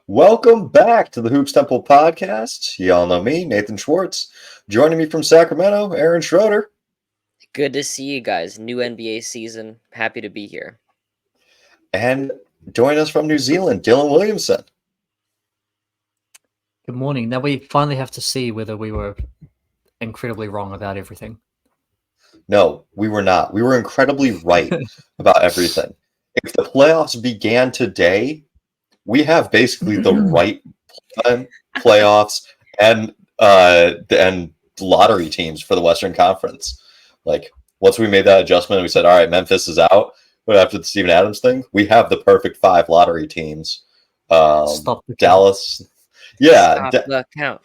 Welcome back to the Hoops Temple podcast. Y'all know me, Nathan Schwartz. Joining me from Sacramento, Aaron Schroeder. Good to see you guys. New NBA season. Happy to be here. And join us from New Zealand, Dylan Williamson. Good morning. Now we finally have to see whether we were incredibly wrong about everything. No, we were not. We were incredibly right about everything. If the playoffs began today, we have basically the right playoffs and lottery teams for the Western Conference. Like, once we made that adjustment, we said, all right, Memphis is out. But after the Steven Adams thing, we have the perfect 5 lottery teams. Stop the Dallas. Yeah. Stop the count.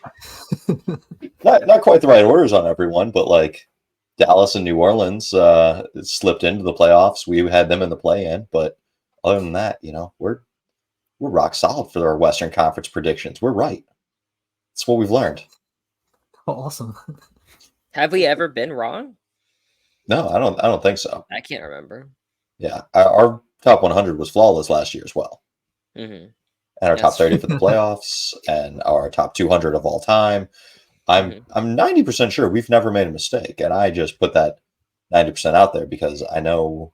Not quite the right orders on everyone, but like Dallas and New Orleans slipped into the playoffs. We had them in the play-in, but other than that, we're rock solid for our Western Conference predictions. We're right. That's what we've learned. Oh, awesome. Have we ever been wrong? No, I don't think so. I can't remember. Yeah, our top 100 was flawless last year as well. Mm-hmm. And our top 30 for the playoffs and our top 200 of all time. I'm 90% sure we've never made a mistake, and I just put that 90% out there because I know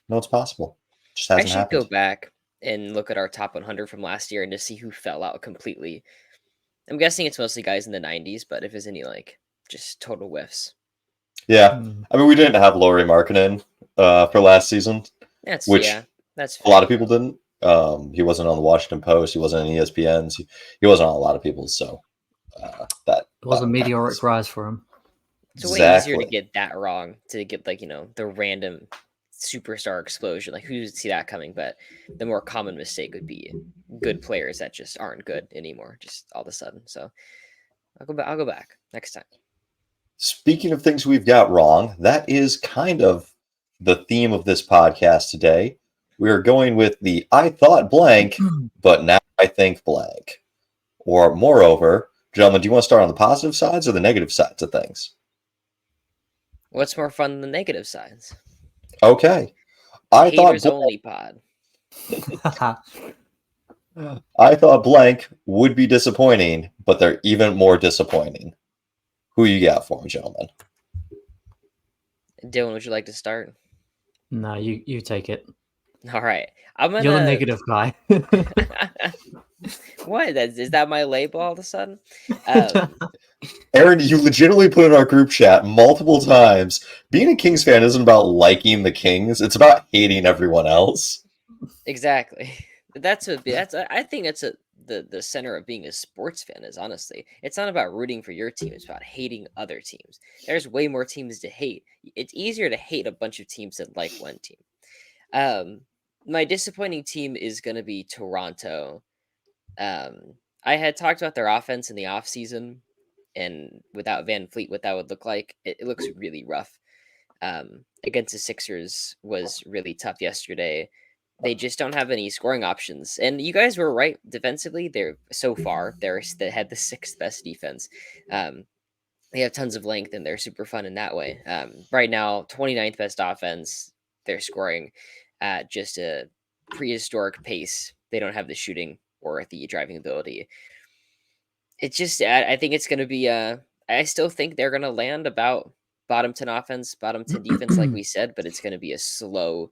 it's possible. It just hasn't happened. Go back and look at our top 100 from last year and just see who fell out completely. I'm guessing it's mostly guys in the 90s, but if there's any just total whiffs. Yeah, I mean we didn't have Lauri Markkanen for last season, that's fair. A lot of people didn't. He wasn't on the Washington Post. He wasn't on ESPN's. He wasn't on a lot of people's. So that it was a meteoric rise for him. It's way easier to get that wrong, to get the random superstar explosion. Like, who would see that coming? But the more common mistake would be good players that just aren't good anymore, just all of a sudden. So I'll go back next time. Speaking of things we've got wrong, that is kind of the theme of this podcast today. We are going with the I thought blank, but now I think blank. Or moreover, gentlemen, do you want to start on the positive sides or the negative sides of things? What's more fun than the negative sides? Okay. Haters only pod. I thought blank would be disappointing, but they're even more disappointing. Who you got for me, gentlemen? Dylan, would you like to start? No, you take it. All right. You're the negative guy. What? Is that my label all of a sudden? Aaron, you legitimately put in our group chat multiple times. Being a Kings fan isn't about liking the Kings. It's about hating everyone else. Exactly. I think that's the center of being a sports fan is, honestly. It's not about rooting for your team. It's about hating other teams. There's way more teams to hate. It's easier to hate a bunch of teams than like one team. My disappointing team is going to be Toronto. I had talked about their offense in the offseason, and without Van Fleet, what that would look like. It looks really rough. Against the Sixers was really tough yesterday. They just don't have any scoring options. And you guys were right defensively. They had the 6th best defense. They have tons of length, and they're super fun in that way. Right now, 29th best offense. They're scoring at just a prehistoric pace. They don't have the shooting or the driving ability. It's just, I think it's going to be, I still think they're going to land about bottom 10 offense, bottom 10 defense, like we said, but it's going to be a slow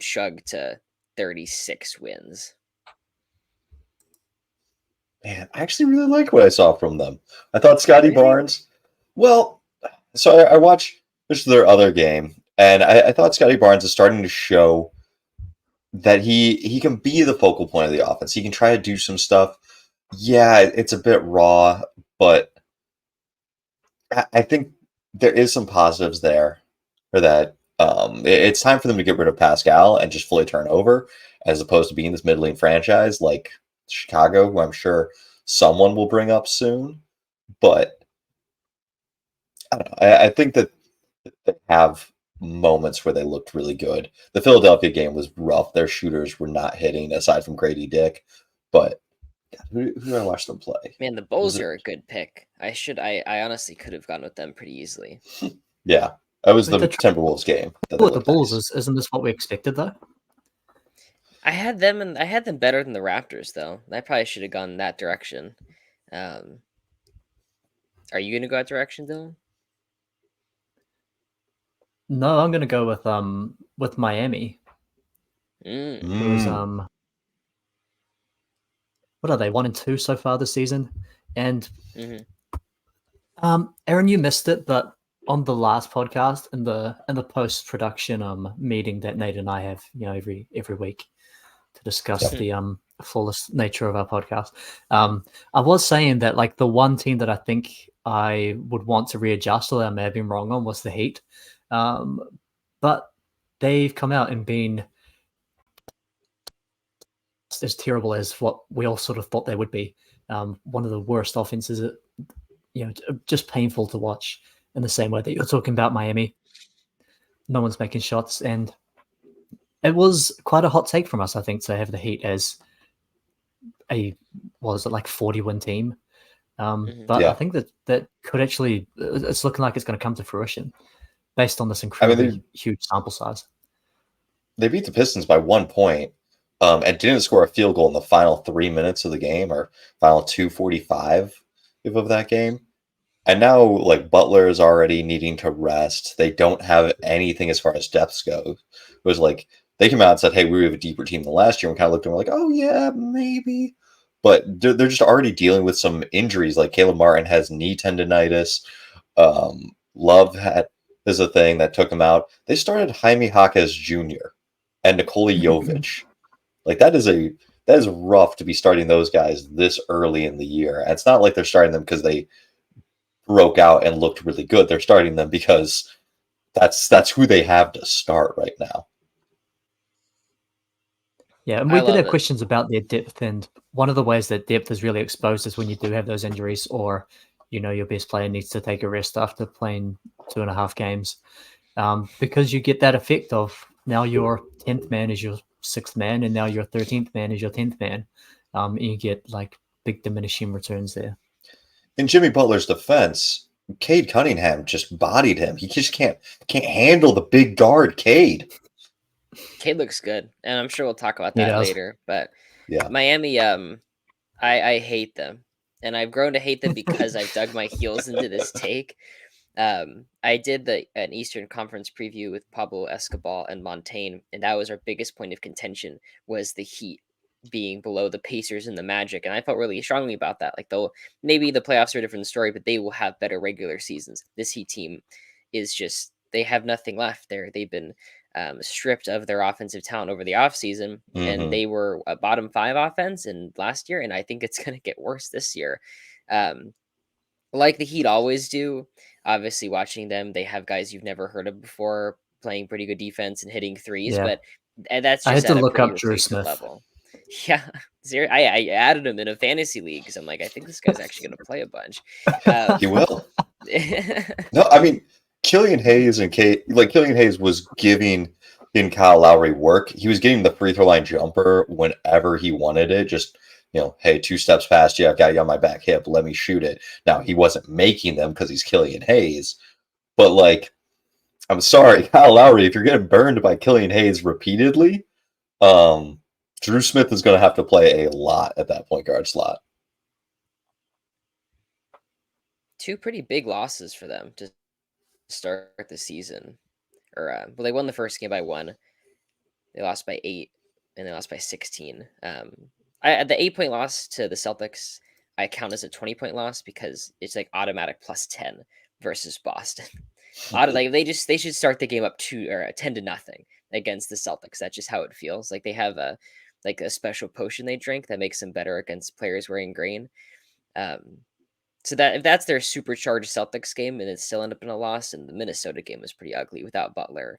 chug to 36 wins. Man, I actually really like what I saw from them. I thought Scotty Barnes, well, so I watched their other game, and I thought Scotty Barnes is starting to show that he can be the focal point of the offense. He can try to do some stuff. Yeah, it's a bit raw, but I think there is some positives there for that. It's time for them to get rid of Pascal and just fully turn over, as opposed to being this middling franchise like Chicago, who I'm sure someone will bring up soon. But I don't know. I think that they have moments where they looked really good. The Philadelphia game was rough. Their shooters were not hitting, aside from Grady Dick. But who did I watch them play? Man, the Bulls are a good pick. I honestly could have gone with them pretty easily. Yeah, that was the Timberwolves game. The Bulls, isn't this what we expected, though? I had them and I had them better than the Raptors though. I probably should have gone in that direction. Um, are you gonna go that direction, Dylan? No, I'm gonna go with Miami. Mm. Who's what are they, 1-2 so far this season? And hmm Aaron, you missed it, but on the last podcast in the post production meeting that Nate and I have, every week to discuss Yep. the flawless nature of our podcast. I was saying that like the one team that I think I would want to readjust, or I may have been wrong on, was the Heat. But they've come out and been as terrible as what we all sort of thought they would be. One of the worst offenses, just painful to watch in the same way that you're talking about Miami. No one's making shots, and it was quite a hot take from us, I think, to have the Heat as a, what is it, like 40-win team. But Yeah. I think that could actually, it's looking like it's going to come to fruition based on this I mean, incredibly huge sample size. they beat the Pistons by 1 point, and didn't score a field goal in the final 3 minutes of the game, or final 2:45 of that game. And now, like, Butler is already needing to rest. They don't have anything as far as depths go. It was like they came out and said, "Hey, we have a deeper team than last year." And kind of looked at them like, "Oh yeah, maybe," but they're just already dealing with some injuries. Like Caleb Martin has knee tendonitis. Love had is a thing that took him out. They started Jaime Jaquez Jr. and Nikola Jovic. Like that is rough to be starting those guys this early in the year. And it's not like they're starting them because they broke out and looked really good. They're starting them because that's who they have to start right now. Yeah, and I we did love have it. questions about their depth, and one of the ways that depth is really exposed is when you do have those injuries, or your best player needs to take a rest after playing 2.5 games, because you get that effect of now your 10th man is your 6th man, and now your 13th man is your 10th man, and you get like big diminishing returns there. In Jimmy Butler's defense, Cade Cunningham just bodied him. He just can't handle the big guard, Cade. Cade looks good, and I'm sure we'll talk about He that does. later. But Yeah. Miami, I hate them, and I've grown to hate them because I've dug my heels into this take. I did an Eastern Conference preview with Pablo Escobar and Montaigne, and that was our biggest point of contention, was the Heat being below the Pacers and the Magic, and I felt really strongly about that. Like, though maybe the playoffs are a different story, but they will have better regular seasons. This Heat team is just, they have nothing left there. They've been stripped of their offensive talent over the offseason, and Mm-hmm. they were a bottom 5 offense in last year, and I think it's going to get worse this year. Like the Heat always do. Obviously, watching them, they have guys you've never heard of before playing pretty good defense and hitting threes, Yeah, but that's I just had to at a look pretty up Drew replacement Smith. level. Yeah, I added him in a fantasy league because I'm like, I think this guy's actually going to play a bunch. He will. No, I mean, Killian Hayes and Killian Hayes was giving in Kyle Lowry work. He was getting the free throw line jumper whenever he wanted it. Just, hey, 2 steps past you, I've got you on my back hip. Let me shoot it. Now, he wasn't making them because he's Killian Hayes, but like, I'm sorry, Kyle Lowry, if you're getting burned by Killian Hayes repeatedly, Drew Smith is going to have to play a lot at that point guard slot. 2 pretty big losses for them to start the season. Well, they won the first game by 1. They lost by 8, and they lost by 16. The 8-point loss to the Celtics, I count as a 20-point loss because it's like automatic plus 10 versus Boston. Like they should start the game up 10-0 against the Celtics. That's just how it feels. Like they have a special potion they drink that makes them better against players wearing green. So that if that's their supercharged Celtics game and it still end up in a loss, and the Minnesota game was pretty ugly without Butler.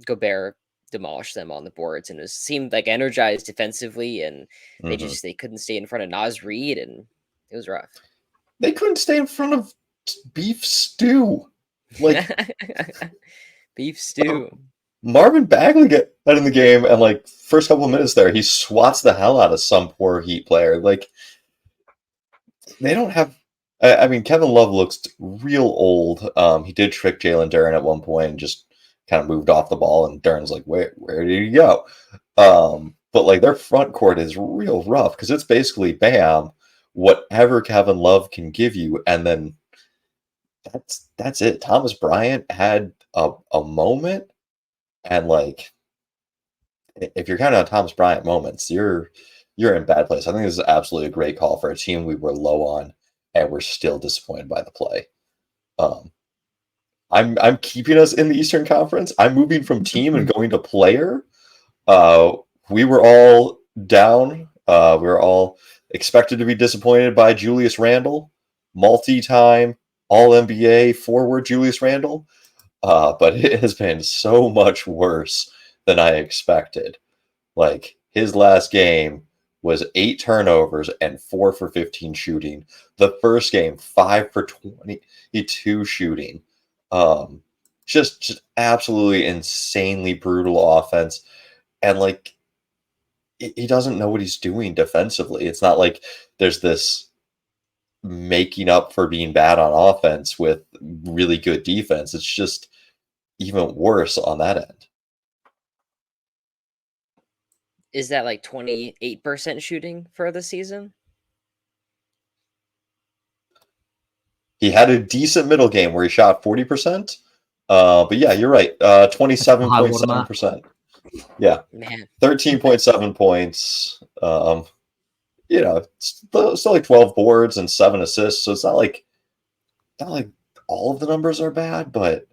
Gobert demolished them on the boards and seemed like energized defensively, and Mm-hmm. they couldn't stay in front of Naz Reid, and it was rough. They couldn't stay in front of beef stew. Like beef stew. Marvin Bagley got in the game, and like first couple of minutes there, he swats the hell out of some poor Heat player. Like they don't have. I mean, Kevin Love looks real old. He did trick Jalen Duren at one point and just kind of moved off the ball, and Duren's like, where did he go? but like their front court is real rough because it's basically Bam, whatever Kevin Love can give you, and then that's it. Thomas Bryant had a moment, and like if you're counting on Thomas Bryant moments, you're in bad place. I think this is absolutely a great call for a team we were low on, and we're still disappointed by the play. Um, I'm keeping us in the Eastern Conference. I'm moving from team and going to player. We were all down. We were all expected to be disappointed by Julius Randle, multi-time All-NBA forward Julius Randle. But it has been so much worse than I expected. Like his last game was 8 turnovers and 4 for 15 shooting. The first game, 5 for 22 shooting. Just absolutely insanely brutal offense. And like he doesn't know what he's doing defensively. It's not like there's this making up for being bad on offense with really good defense. It's just even worse on that end. Is that like 28% shooting for the season? He had a decent middle game where he shot 40%. But yeah, you're right. 27.7%. Yeah. Man. 13.7 points. Still like 12 boards and 7 assists. So it's not like all of the numbers are bad, but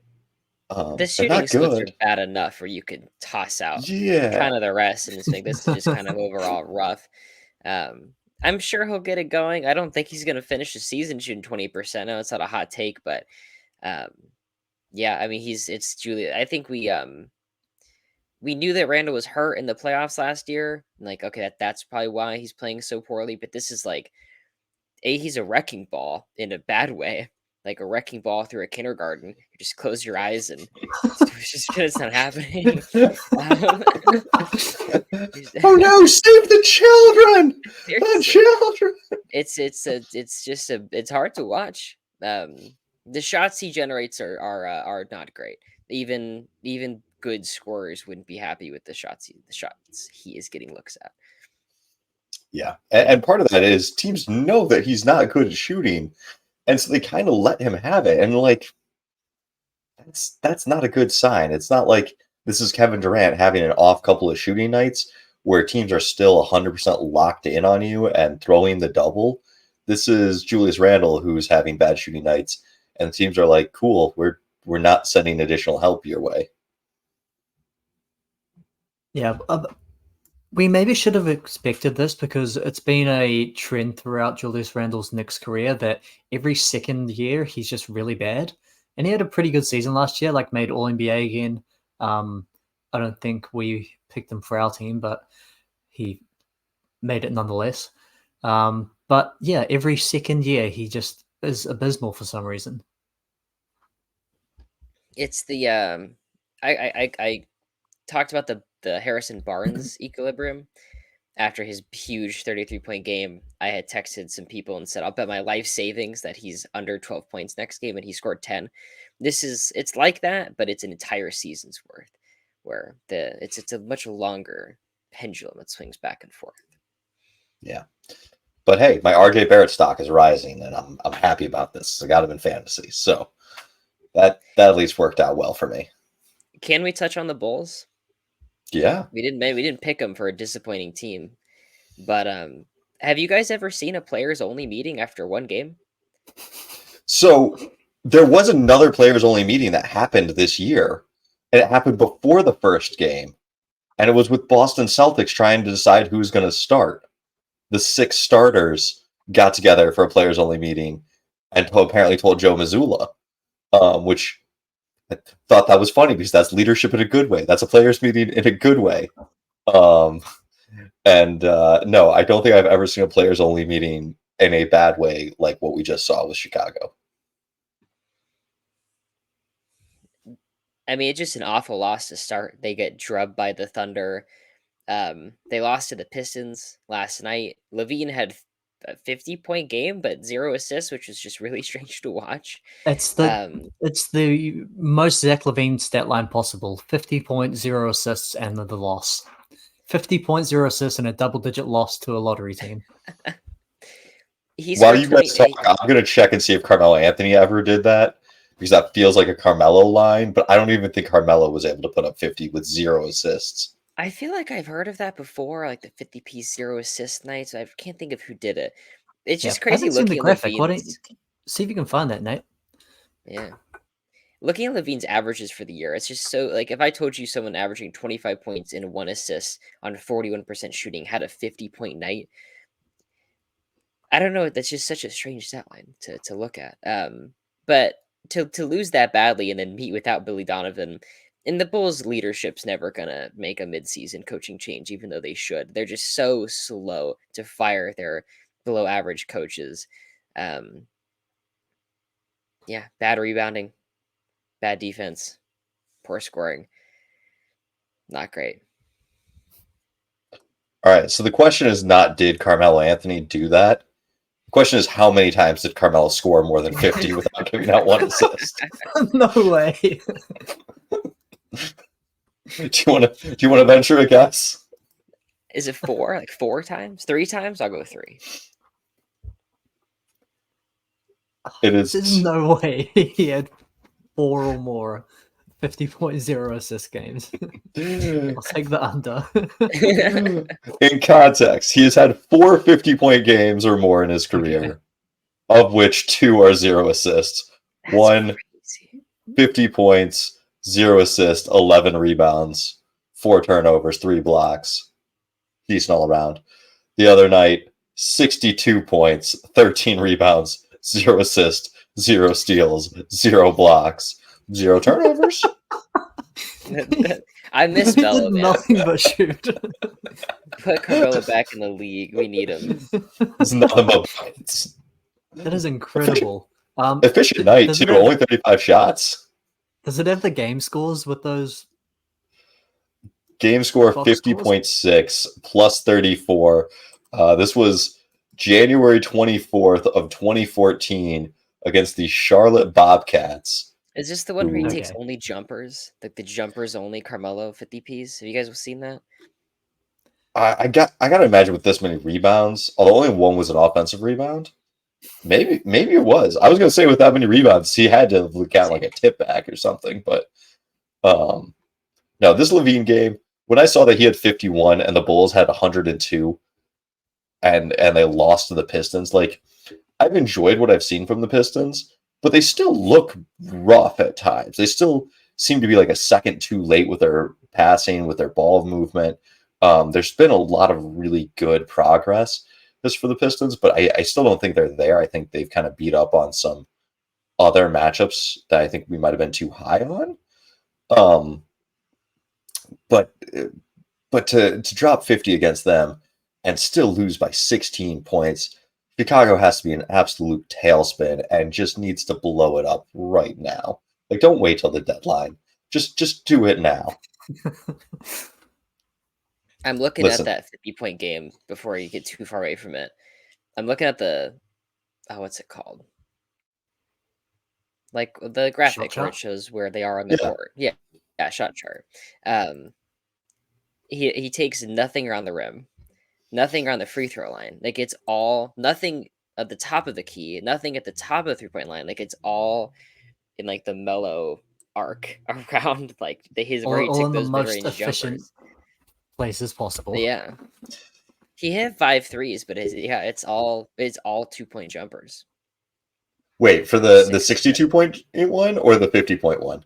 the shooting splits are bad enough where you could toss out kind of the rest and just think this is just kind of overall rough. I'm sure he'll get it going. I don't think he's going to finish the season shooting 20%. I know it's not a hot take, but yeah, I mean it's Julia. I think we knew that Randall was hurt in the playoffs last year. Like, okay, that's probably why he's playing so poorly. But this is like, he's a wrecking ball in a bad way, like a wrecking ball through a kindergarten. You just close your eyes and it's not happening. Oh no! Save the children! The children! It's hard to watch. The shots he generates are not great. Even good scorers wouldn't be happy with the shots he is getting looks at. Yeah, and part of that is teams know that he's not good at shooting, and so they kind of let him have it. And like, that's not a good sign. It's not like this is Kevin Durant having an off couple of shooting nights where teams are still 100% locked in on you and throwing the double. This is Julius Randle who's having bad shooting nights, and teams are like, "Cool, we're not sending additional help your way." Yeah, we maybe should have expected this because it's been a trend throughout Julius Randle's Knicks career that every second year he's just really bad. And he had a pretty good season last year, like made All-NBA again. I don't think we picked him for our team, but he made it nonetheless. But yeah, every second year he just is abysmal for some reason. It's the I talked about the Harrison Barnes equilibrium. After his huge 33-point game, I had texted some people and said, I'll bet my life savings that he's under 12 points next game, and he scored 10. It's like that, but it's an entire season's worth, where it's a much longer pendulum that swings back and forth. Yeah. But hey, my RJ Barrett stock is rising, and I'm happy about this. I got him in fantasy, so that at least worked out well for me. Can we touch on the Bulls? Yeah, we didn't pick them for a disappointing team, but have you guys ever seen a players only meeting after one game? So there was another players only meeting that happened this year, and it happened before the first game, and it was with Boston Celtics trying to decide who's going to start. The 6 starters got together for a players only meeting and apparently told Joe Mazzulla, which I thought that was funny because that's leadership in a good way. That's a players meeting in a good way. No, I don't think I've ever seen a players only meeting in a bad way like what we just saw with Chicago. I mean, it's just an awful loss to start. They get drubbed by the Thunder. They lost to the Pistons last night. LaVine had a 50-point game, but 0 assists, which is just really strange to watch. It's the most Zach LaVine stat line possible: 50 points, 0 assists, and the loss. 50 points, 0 assists, and a double-digit loss to a lottery team. He While scored you guys 20. talk, I'm going to check and see if Carmelo Anthony ever did that, because that feels like a Carmelo line, but I don't even think Carmelo was able to put up 50 with 0 assists. I feel like I've heard of that before, like the 50-piece 0 assist nights. I can't think of who did it. It's just I crazy haven't seen the looking at graphic. Why don't Levine's. you see if you can find that, Nate? Yeah. Looking at Levine's averages for the year, it's just so like if I told you someone averaging 25 points and 1 assist on 41% shooting had a 50-point night, I don't know. That's just such a strange stat line to look at. But to lose that badly and then meet without Billy Donovan, and the Bulls' leadership's never gonna make a midseason coaching change, even though they should. They're just so slow to fire their below average coaches. Um, yeah, bad rebounding, bad defense, poor scoring. Not great. All right, so the question is not did Carmelo Anthony do that? The question is how many times did Carmelo score more than 50 without giving out 1 assist? No way. Do you want to venture a guess? Is it 4? Like 4 times? 3 times? I'll go 3. It is There's no way he had 4 or more 50.0 assist games. I'll take the under. in context, he has had 4 50-point games or more in his career, of which 2 are 0 assists. That's 1 crazy. 50 points, 0 assists, 11 rebounds, 4 turnovers, 3 blocks. Decent all around. The other night, 62 points, 13 rebounds, 0 assists, 0 steals, 0 blocks, 0 turnovers. I miss He Bello, did man. nothing but shoot. Put Carmelo back in the league. We need him. It's nothing but points. That is incredible. Efficient night, does too. it have- Only 35 shots. Does it have the game scores with those? Game score Box scores? 50.6 plus 34. This was January 24th of 2014 against the Charlotte Bobcats. Is this the one where he takes Okay. only jumpers? Like the jumpers only Carmelo 50Ps? Have you guys seen that? I gotta imagine with this many rebounds, although only one was an offensive rebound. Maybe it was. I was gonna say with that many rebounds, he had to look at like a tip back or something, but no, this Levine game, when I saw that he had 51 and the Bulls had 102 and they lost to the Pistons, like I've enjoyed what I've seen from the Pistons, but they still look rough at times. They still seem to be like a second too late with their passing, with their ball movement. There's been a lot of really good progress just for the Pistons, but I still don't think they're there. I think they've kind of beat up on some other matchups that I think we might have been too high on. But to drop 50 against them and still lose by 16 points, Chicago has to be an absolute tailspin and just needs to blow it up right now. Like, don't wait till the deadline. Just do it now. I'm looking Listen. at that 50-point game before you get too far away from it. I'm looking at the what's it called? Like the graphic where it chart? shows where they are on the court. Yeah, shot chart. He takes nothing around the rim, nothing around the free throw line. Like it's all nothing at the top of the key, nothing at the top of the 3-point line. Like it's all in like the mellow arc around like where he All took in the those most mid-range efficient jumpers. places possible. Yeah. He hit 5 threes, but it's all 2-point jumpers. Wait, for the 62.1 or the 50.1?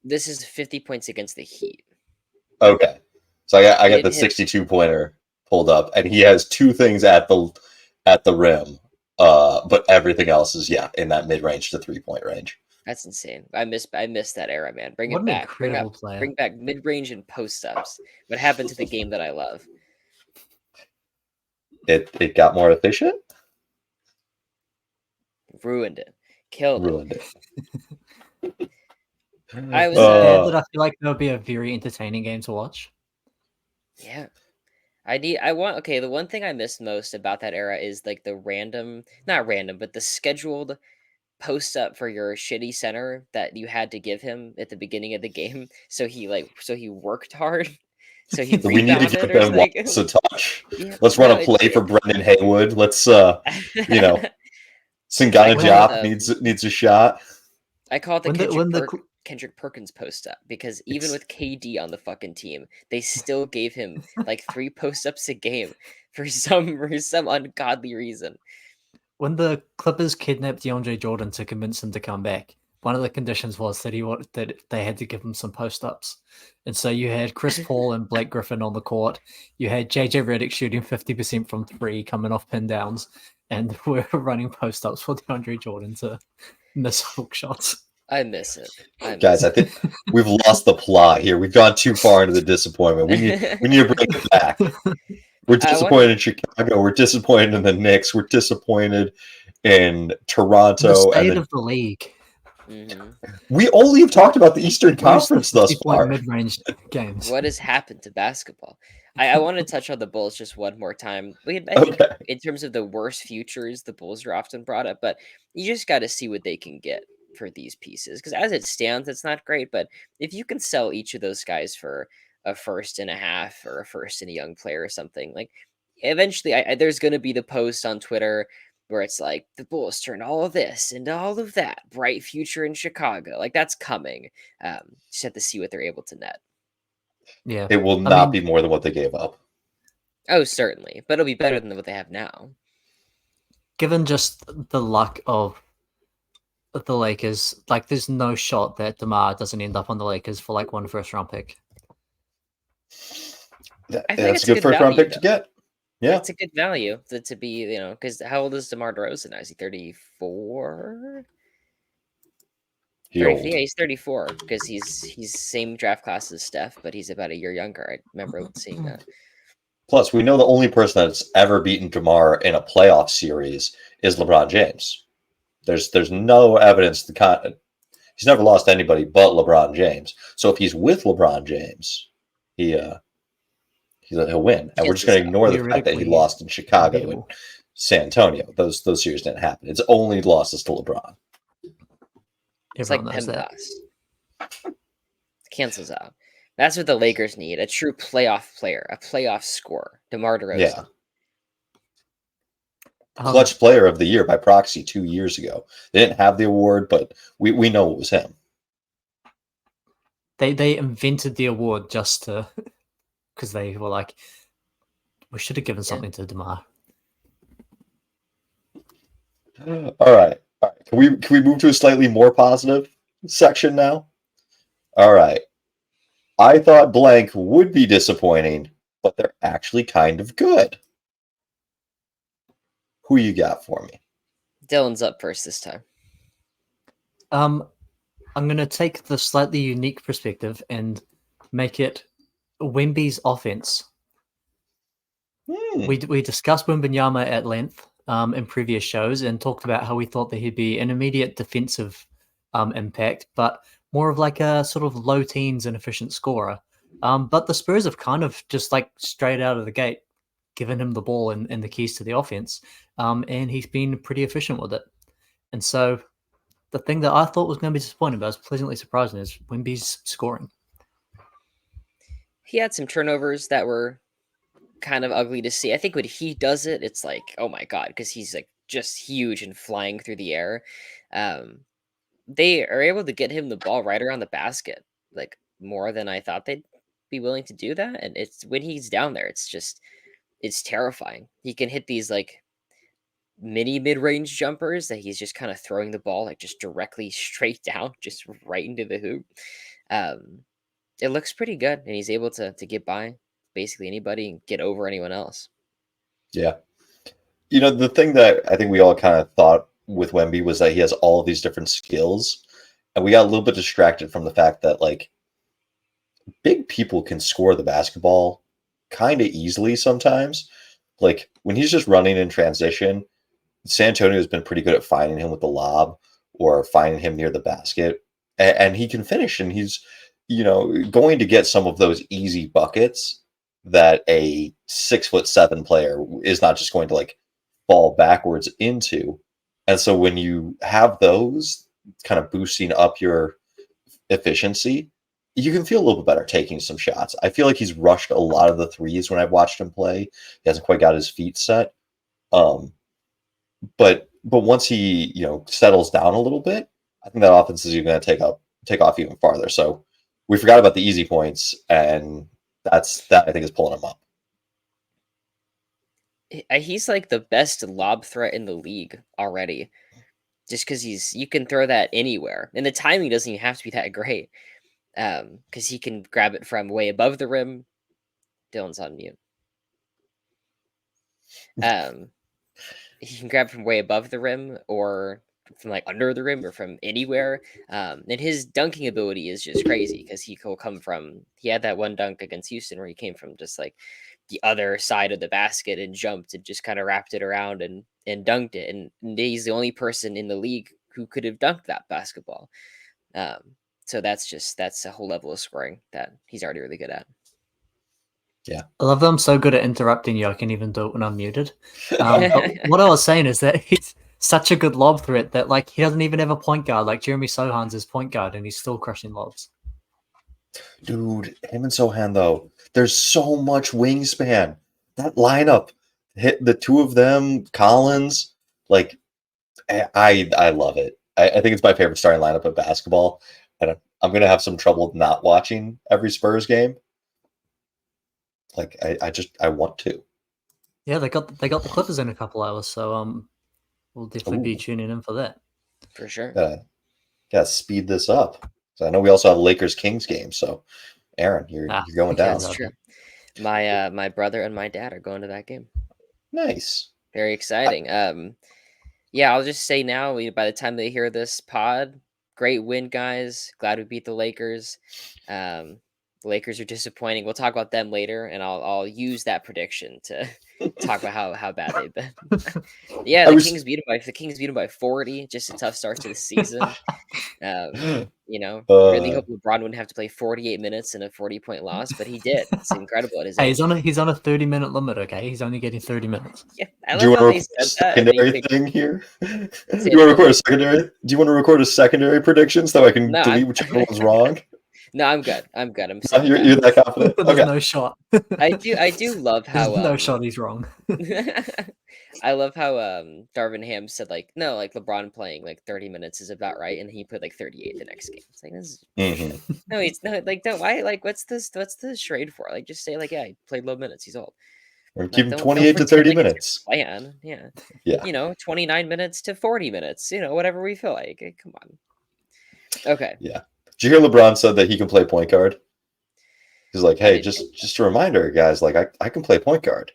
This is 50 points against the Heat. Okay. So I got the didn't hit- 62-pointer pulled up, and he has 2 things at the rim, but everything else is in that mid-range to 3-point range. That's insane. I miss that era, man. Bring What it an back. incredible player. Bring back mid-range and post-ups. What happened to the game that I love? It got more efficient? Ruined it. Killed Ruined it. I was That I feel like that would be a very entertaining game to watch. Yeah. The one thing I miss most about that era is like the not random, but the scheduled post up for your shitty center that you had to give him at the beginning of the game. So he worked hard So he We need to rebounded give or Ben something. Wallace a touch. Yeah, Let's run no, a play for Brendan Haywood. Let's Singana I call Diop it, needs a shot. I call it the when the Kendrick Perkins post up because even with KD on the fucking team, they still gave him like 3 post ups a game for some ungodly reason. when the Clippers kidnapped DeAndre Jordan to convince him to come back, one of the conditions was that they had to give him some post ups, and so you had Chris Paul and Blake Griffin on the court. You had JJ Redick shooting 50% from 3, coming off pin downs, and we're running post ups for DeAndre Jordan to miss hook shots. I miss it. Guys, I think we've lost the plot here. We've gone too far into the disappointment. We need to bring it back. We're disappointed in Chicago. We're disappointed in the Knicks. We're disappointed in Toronto. The state of the league. Mhm. We only have talked about the Eastern Conference thus far. Mid-range games. What has happened to basketball? I want to touch on the Bulls just one more time. I think Okay. in terms of the worst futures, the Bulls are often brought up, but you just got to see what they can get for these pieces. Because as it stands, it's not great. But if you can sell each of those guys for a first and a half or a first and a young player or something, like eventually there's going to be the post on Twitter where it's like the Bulls turned all of this into all of that, bright future in Chicago. Like that's coming. Just have to see what they're able to net. Yeah, It will not be more than what they gave up. Oh, certainly, but it'll be better than what they have now. Given just the luck of the Lakers, like there's no shot that DeMar doesn't end up on the Lakers for like 1 first-round pick. I think That's it's a good first round pick though. to get. Yeah, it's a good value to be, because how old is DeMar DeRozan now? Is he 34? Yeah, he's 34 because he's same draft class as Steph, but he's about a year younger. I remember seeing that. Plus, we know the only person that's ever beaten DeMar in a playoff series is LeBron James. There's no evidence he's never lost to anybody but LeBron James. So if he's with LeBron James, he'll win. And we're just going to ignore the fact that he lost in Chicago and San Antonio. Those series didn't happen. It's only losses to LeBron. It's like PEMDAS. Cancels out. That's what the Lakers need. A true playoff player, a playoff scorer. DeMar DeRozan. Yeah. Clutch Player of the Year by proxy 2 years ago. They didn't have the award, but we know it was him. They invented the award just to because they were like, we should have given something to DeMar. All right. Can we move to a slightly more positive section now? All right. I thought blank would be disappointing, but they're actually kind of good. Who you got for me? Dylan's up first this time. I'm going to take the slightly unique perspective and make it Wemby's offense. We discussed Wembanyama at length in previous shows and talked about how we thought that he'd be an immediate defensive impact, but more of like a sort of low teens and efficient scorer. But the Spurs have kind of just like straight out of the gate given him the ball and the keys to the offense, and he's been pretty efficient with it. And so the thing that I thought was going to be disappointing, but I was pleasantly surprised, is Wemby's scoring. He had some turnovers that were kind of ugly to see. I think when he does it, it's like, oh my god, because he's like just huge and flying through the air. They are able to get him the ball right around the basket, like more than I thought they'd be willing to do that. And it's when he's down there, it's terrifying. He can hit these like mid-range jumpers that he's just kind of throwing the ball like just directly straight down, just right into the hoop. It looks pretty good, and he's able to get by basically anybody and get over anyone else. Yeah. The thing that I think we all kind of thought with Wemby was that he has all of these different skills, and we got a little bit distracted from the fact that like big people can score the basketball kind of easily sometimes. Like when he's just running in transition, San Antonio has been pretty good at finding him with the lob or finding him near the basket, and he can finish, and he's going to get some of those easy buckets that a 6'7" player is not just going to like fall backwards into. And so when you have those kind of boosting up your efficiency, you can feel a little bit better taking some shots. I feel like he's rushed a lot of the threes when I've watched him play. He hasn't quite got his feet set. But once he settles down a little bit, I think that offense is going to take off even farther. So we forgot about the easy points, and that I think is pulling him up. He's like the best lob threat in the league already, just because you can throw that anywhere, and the timing doesn't even have to be that great, because he can grab it from way above the rim. Dylan's on mute. He can grab from way above the rim or from like under the rim or from anywhere. And his dunking ability is just crazy because he had that one dunk against Houston where he came from just like the other side of the basket and jumped and just kind of wrapped it around and dunked it. And he's the only person in the league who could have dunked that basketball. So that's a whole level of scoring that he's already really good at. Yeah. I love that I'm so good at interrupting you. I can even do it when I'm muted. But what I was saying is that he's such a good lob threat that like he doesn't even have a point guard. Like Jeremy Sohan's his point guard, and he's still crushing lobs. Dude, him and Sohan though, there's so much wingspan. That lineup, hit the two of them, Collins, like I love it. I think it's my favorite starting lineup of basketball, and I'm gonna have some trouble not watching every Spurs game. Like I want to. Yeah, they got the Clippers in a couple hours, so we'll definitely be Ooh. tuning in for that. For sure. Gotta speed this up. So I know we also have Lakers Kings game. So Aaron, you're going down. That's true. My brother and my dad are going to that game. Nice. Very exciting. Yeah, I'll just say now, by the time they hear this pod, great win, guys. Glad we beat the Lakers. The Lakers are disappointing. We'll talk about them later, and I'll use that prediction to talk about how bad they've been. Yeah, the Kings beat them by 40. Just a tough start to the season. Really hope LeBron wouldn't have to play 48 minutes in a 40-point loss, but he did. It's incredible at his age. He's on a 30-minute limit. Okay, he's only getting 30 minutes. Yeah, I love how they said that. Secondary thing here. Do you want to record a secondary? Do you want to record a secondary prediction so I can delete whichever one's wrong? No, I'm good. I'm you're that confident. There's no shot. I do love how no shot he's wrong. I love how Darvin Ham said like LeBron playing like 30 minutes is about right, and he put like 38 the next game. It's like this is no, he's not like don't why like what's the charade for? Like just say like yeah, he played low minutes, he's old. Or keep him 28 to 30 minutes. Plan, yeah. 29 minutes to 40 minutes. Whatever we feel like. Come on. Okay. Yeah. Did you hear LeBron said that he can play point guard? He's like, hey, just a reminder, guys. Like, I can play point guard.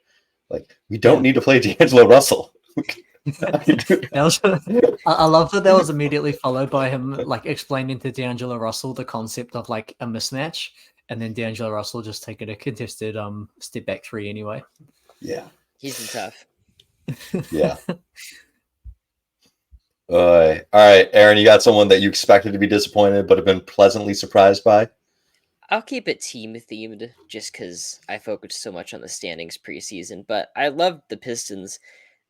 Like, we don't need to play D'Angelo Russell. I love that was immediately followed by him like explaining to D'Angelo Russell the concept of like a mismatch, and then D'Angelo Russell just taking a contested step back three anyway. Yeah, he's been tough. Yeah. All right, Aaron, you got someone that you expected to be disappointed but have been pleasantly surprised by? I'll keep it team themed just because I focused so much on the standings preseason. But I love the Pistons,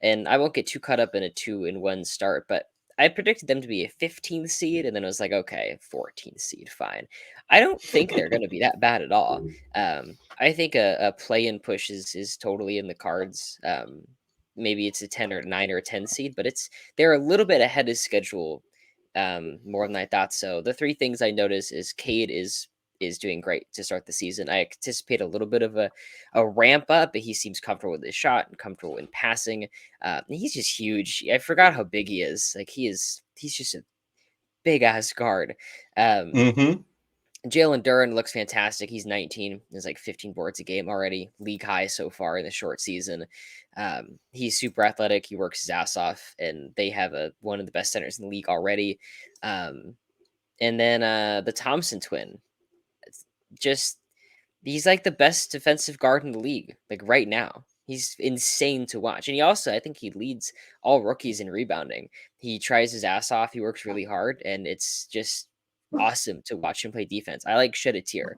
and I won't get too caught up in a 2-1 start. But I predicted them to be a 15th seed, and then I was like, okay, 14th seed, fine. I don't think they're going to be that bad at all. I think a play-in push is totally in the cards. Maybe it's a 10 or 9 or 10 seed, but they're a little bit ahead of schedule, more than I thought. So the three things I notice is Cade is doing great to start the season. I anticipate a little bit of a ramp up, but he seems comfortable with his shot and comfortable in passing. He's just huge. I forgot how big he is. Like he's just a big ass guard. Jalen Duren looks fantastic. He's 19. There's like 15 boards a game already, league high so far in the short season. He's super athletic. He works his ass off, and they have one of the best centers in the league already. And then the Thompson twin, he's like the best defensive guard in the league, like right now. He's insane to watch. And I think he leads all rookies in rebounding. He tries his ass off. He works really hard, and it's just awesome to watch him play defense. I like shed a tear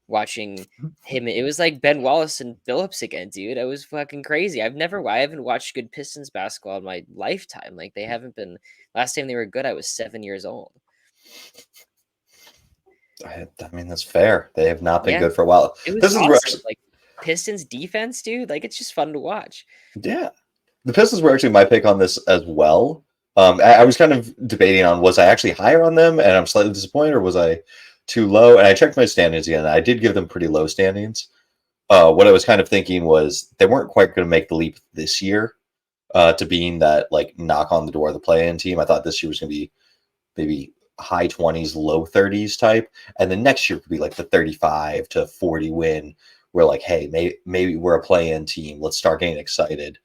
watching him. It was like Ben Wallace and Phillips again, dude. It was fucking crazy. I haven't watched good Pistons basketball in my lifetime. Like they haven't been. Last time they were good, I was 7 years old. I mean, that's fair. They have not been Yeah. good for a while. It was Pistons were awesome. actually, Like Pistons defense, dude. Like it's just fun to watch. yeah. The Pistons were actually my pick on this as well. I was kind of debating on was I actually higher on them and I'm slightly disappointed, or was I too low? And I checked my standings again. And I did give them pretty low standings. What I was kind of thinking was they weren't quite going to make the leap this year to being that like knock on the door of the play-in team. I thought this year was going to be maybe high 20s, low 30s type, and then next year could be like the 35 to 40 win. We're like, hey, maybe we're a play-in team. Let's start getting excited.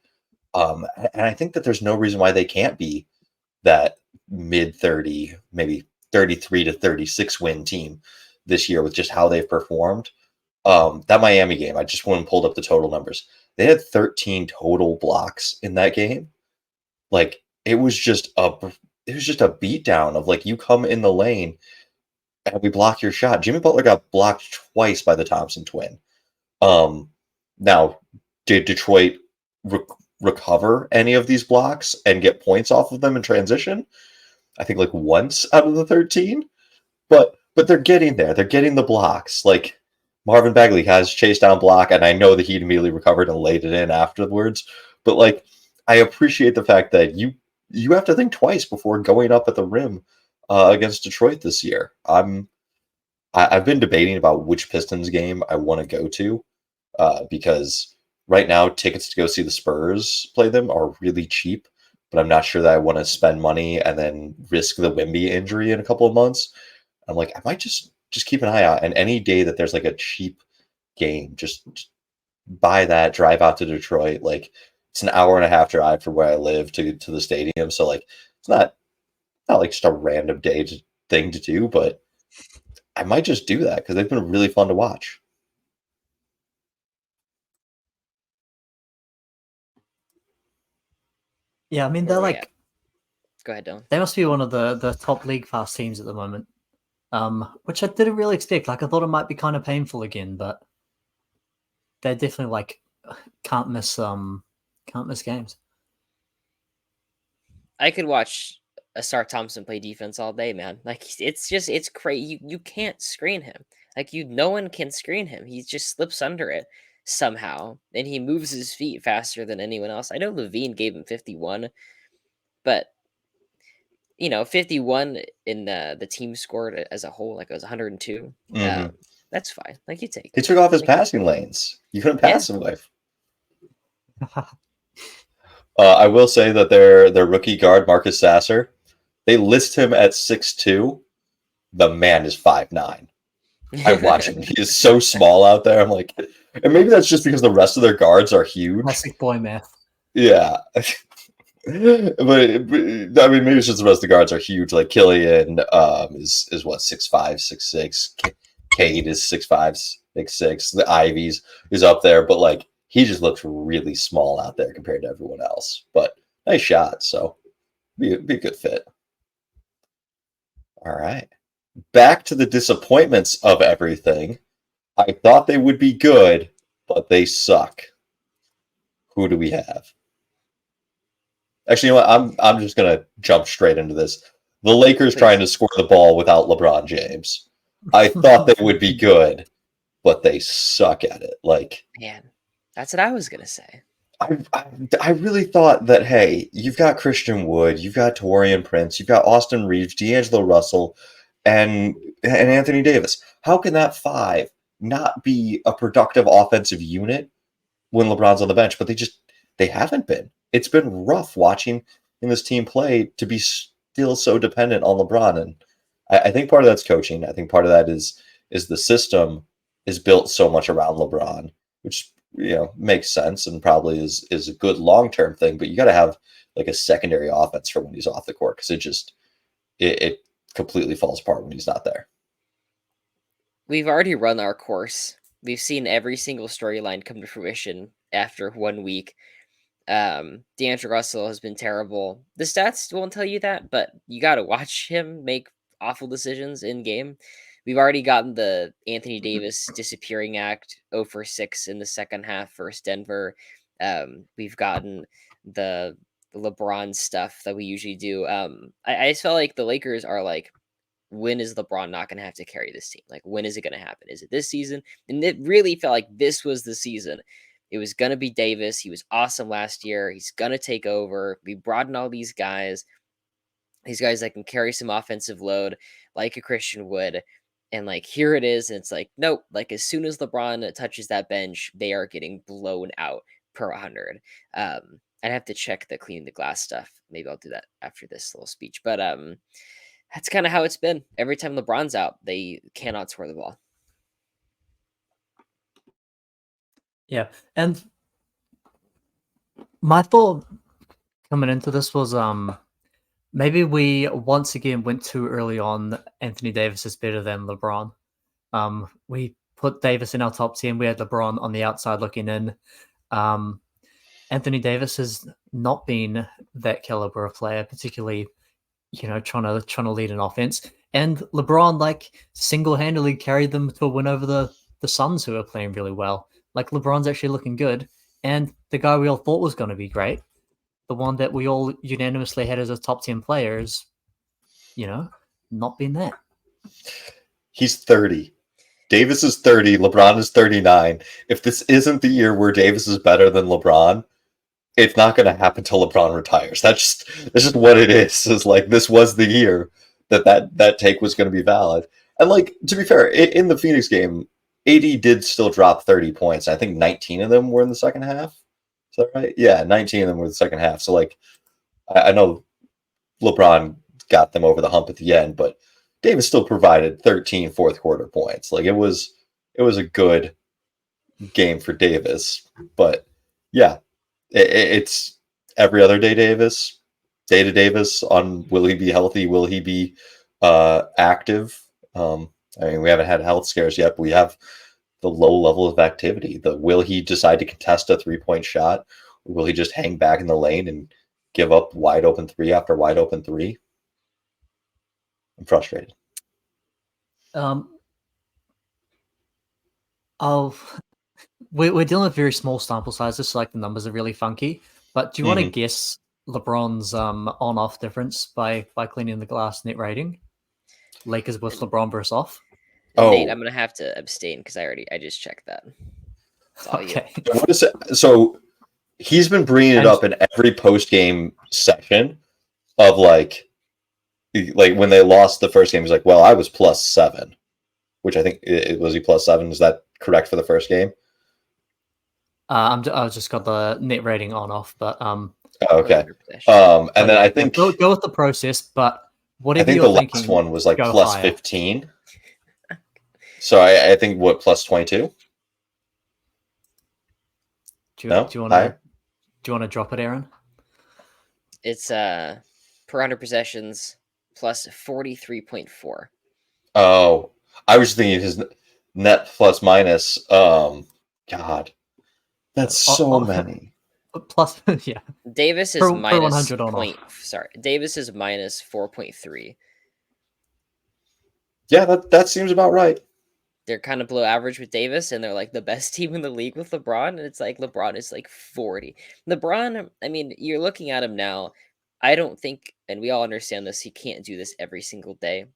And I think that there's no reason why they can't be that mid 30, maybe 33 to 36 win team this year with just how they've performed. That Miami game, I just went and pulled up the total numbers. They had 13 total blocks in that game. Like it was just a beatdown of like you come in the lane and we block your shot. Jimmy Butler got blocked twice by the Thompson twin. Um, Now, did Detroit recover any of these blocks and get points off of them in transition? I think like once out of the 13, but they're getting there. They're getting the blocks. Like Marvin Bagley has chased down block, and I know that he immediately recovered and laid it in afterwards. But like, I appreciate the fact that you have to think twice before going up at the rim against Detroit this year. I've been debating about which Pistons game I want to go to because right now tickets to go see the Spurs play them are really cheap, but I'm not sure that I want to spend money and then risk the Wimby injury in a couple of months. I'm like, I might just keep an eye out, and any day that there's like a cheap game, just buy that, drive out to Detroit. Like it's an hour and a half drive from where I live to the stadium, so like it's not like just a random thing to do, but I might just do that because they've been really fun to watch. Yeah, I mean Where they're we like at? Go ahead, Dylan. they must be one of the top league pass teams at the moment. Which I didn't really expect. Like I thought it might be kind of painful again, but they're definitely like can't miss games. I could watch a Star Thompson play defense all day, man. Like it's crazy. You can't screen him. Like no one can screen him. He just slips under it somehow, and he moves his feet faster than anyone else. I know Levine gave him 51, but 51 in the team scored as a whole, like it was 102. Mm-hmm. That's fine. Like you take He that. took off his Like, passing lanes. You couldn't yeah. pass him with. I will say that their rookie guard Marcus Sasser, they list him at 6'2". The man is 5'9". I watch him. He is so small out there. I'm like, and maybe that's just because the rest of their guards are huge. Classic boy math. Yeah. but I mean, maybe it's just the rest of the guards are huge. Like Killian is what 6'5", 6'6". Cade is 6'5", 6'6". The Ivies is up there, but like he just looks really small out there compared to everyone else. But nice shot, so be a good fit. All right, back to the disappointments of everything. I thought they would be good, but they suck. Who do we have? Actually, you know what? I'm just gonna jump straight into this. The Lakers Please. trying to score the ball without LeBron James. I thought they would be good, but they suck at it. Like, Man, that's what I was gonna say. I really thought that, hey, you've got Christian Wood, you've got Torian Prince, you've got Austin Reeves, D'Angelo Russell, and Anthony Davis. How can that five not be a productive offensive unit when LeBron's on the bench? But they haven't been. It's been rough watching in this team play to be still so dependent on LeBron. And I think part of that's coaching. I think part of that is the system is built so much around LeBron, which makes sense and probably is a good long-term thing. But you got to have like a secondary offense for when he's off the court, because it completely falls apart when he's not there. We've already run our course. We've seen every single storyline come to fruition after 1 week. D'Angelo Russell has been terrible. The stats won't tell you that, but you got to watch him make awful decisions in game. We've already gotten the Anthony Davis disappearing act 0 for 6 in the second half versus Denver. We've gotten the LeBron stuff that we usually do. I just felt like the Lakers are like when is LeBron not going to have to carry this team? Like, when is it going to happen? Is it this season? And it really felt like this was the season. It was going to be Davis. He was awesome last year. He's going to take over. We brought in all these guys that can carry some offensive load like a Christian would. And like, here it is. And it's like, nope. Like, as soon as LeBron touches that bench, they are getting blown out per 100. I'd have to check the cleaning the glass stuff. Maybe I'll do that after this little speech. But that's kind of how it's been. Every time LeBron's out, they cannot score the ball. Yeah, and my thought coming into this was maybe we once again went too early on Anthony Davis is better than LeBron. We put Davis in our top 10. We had LeBron on the outside looking in. Anthony Davis has not been that caliber of player, particularly, trying to lead an offense. And LeBron, like, single-handedly carried them to a win over the Suns, who are playing really well. Like, LeBron's actually looking good. And the guy we all thought was going to be great, the one that we all unanimously had as a top 10 player, is, not been that. He's 30. Davis is 30. LeBron is 39. If this isn't the year where Davis is better than LeBron, it's not going to happen until LeBron retires. That's just what it is. Is like, this was the year that take was going to be valid. And like, to be fair, in the Phoenix game, AD did still drop 30 points. I think 19 of them were in the second half. Is that right? Yeah, 19 of them were the second half. So like, I know LeBron got them over the hump at the end, but Davis still provided 13 fourth quarter points. Like, it was a good game for Davis. But yeah, it's every other day Davis, day to Davis on will he be healthy? Will he be active? I mean, we haven't had health scares yet, but we have the low level of activity. Will he decide to contest a 3-point shot? Or will he just hang back in the lane and give up wide open 3 after wide open 3? I'm frustrated. We're dealing with very small sample sizes, so like the numbers are really funky. But do you want to guess LeBron's on-off difference by cleaning the glass net rating? Lakers with LeBron versus off. Nate, I'm gonna have to abstain because I just checked that. Okay. What is it? So he's been bringing it up in every post-game session of like when they lost the first game. He's like, "Well, I was +7," which I think was he +7. Is that correct for the first game? I've just got the net rating on/off, but okay. And then I think go with the process, but whatever I think you're the thinking, last one was like +15. Higher. So I think what +22. Do you want to drop it, Aaron? It's per 100 possessions plus 43.4. Oh, I was thinking his net plus minus. God, that's so many. Plus, yeah. Davis is minus 100 on Davis is minus 4.3. Yeah, that seems about right. They're kind of below average with Davis, and they're like the best team in the league with LeBron. And it's like LeBron is like 40. LeBron, I mean, you're looking at him now. I don't think, and we all understand this, he can't do this every single day,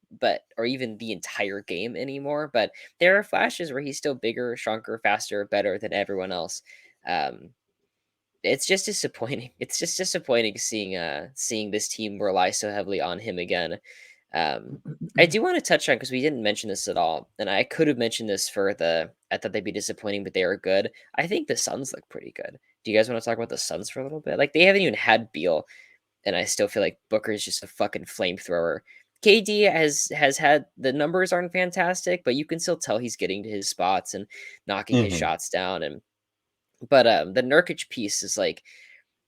or even the entire game anymore. But there are flashes where he's still bigger, stronger, faster, better than everyone else. It's just disappointing. It's just disappointing seeing this team rely so heavily on him again. I do want to touch on, because we didn't mention this at all, and I could have mentioned this I thought they'd be disappointing, but they are good. I think the Suns look pretty good. Do you guys want to talk about the Suns for a little bit? Like, they haven't even had Beal, and I still feel like Booker is just a fucking flamethrower. KD has had, the numbers aren't fantastic, but you can still tell he's getting to his spots and knocking his shots down. But the Nurkic piece is like,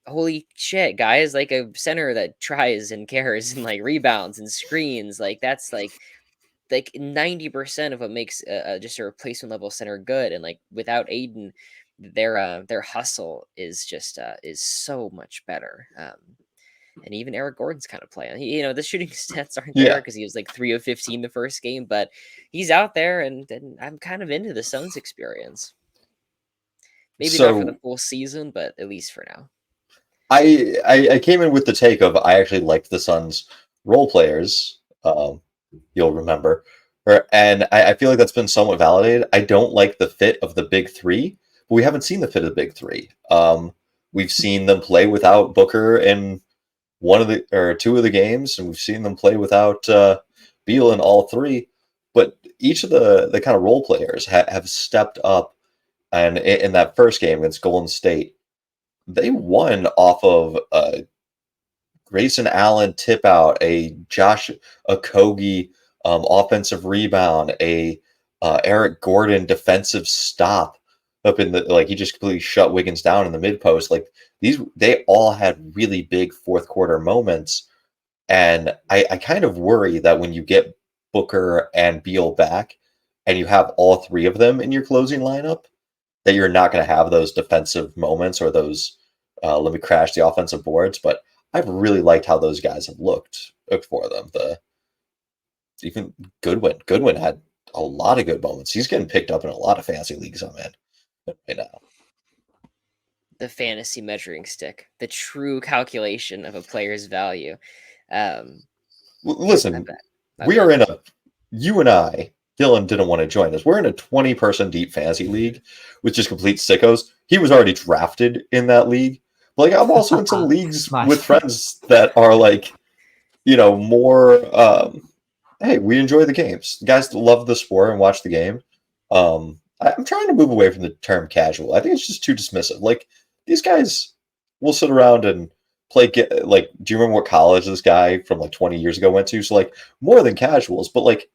holy shit, guys, like a center that tries and cares and like rebounds and screens, like that's like 90% of what makes just a replacement level center good. And like, without Aiden, their hustle is just is so much better. And even Eric Gordon's kind of playing. The shooting stats aren't there because he was like 3 of 15 the first game, but he's out there, and I'm kind of into the Suns experience. Maybe not for the full season, but at least for now. I came in with the take of I actually liked the Suns role players. you'll remember. And I feel like that's been somewhat validated. I don't like the fit of the big three, but we haven't seen the fit of the big three. We've seen them play without Booker in one of the or two of the games, and we've seen them play without Beal in all three. But each of the kind of role players have stepped up, and in that first game against Golden State, they won off of Grayson Allen tip out, a Josh Okogie offensive rebound, a Eric Gordon defensive stop up in the like he just completely shut Wiggins down in the mid post. Like they all had really big fourth quarter moments, and I kind of worry that when you get Booker and Beal back, and you have all three of them in your closing lineup, that you're not going to have those defensive moments or those let me crash the offensive boards. But I've really liked how those guys have looked for them. Even Goodwin had a lot of good moments. He's getting picked up in a lot of fantasy leagues I'm in right now. The fantasy measuring stick, the true calculation of a player's value. Listen, we are in a. You and I, Dylan didn't want to join us. We're in a 20-person deep fantasy league with just complete sickos. He was already drafted in that league. But like I'm also in some leagues Nice. with friends that are like, more. Hey, we enjoy the games. Guys love the sport and watch the game. I'm trying to move away from the term casual. I think it's just too dismissive. Like these guys will sit around and play. Like, do you remember what college this guy from like 20 years ago went to? So like more than casuals, but like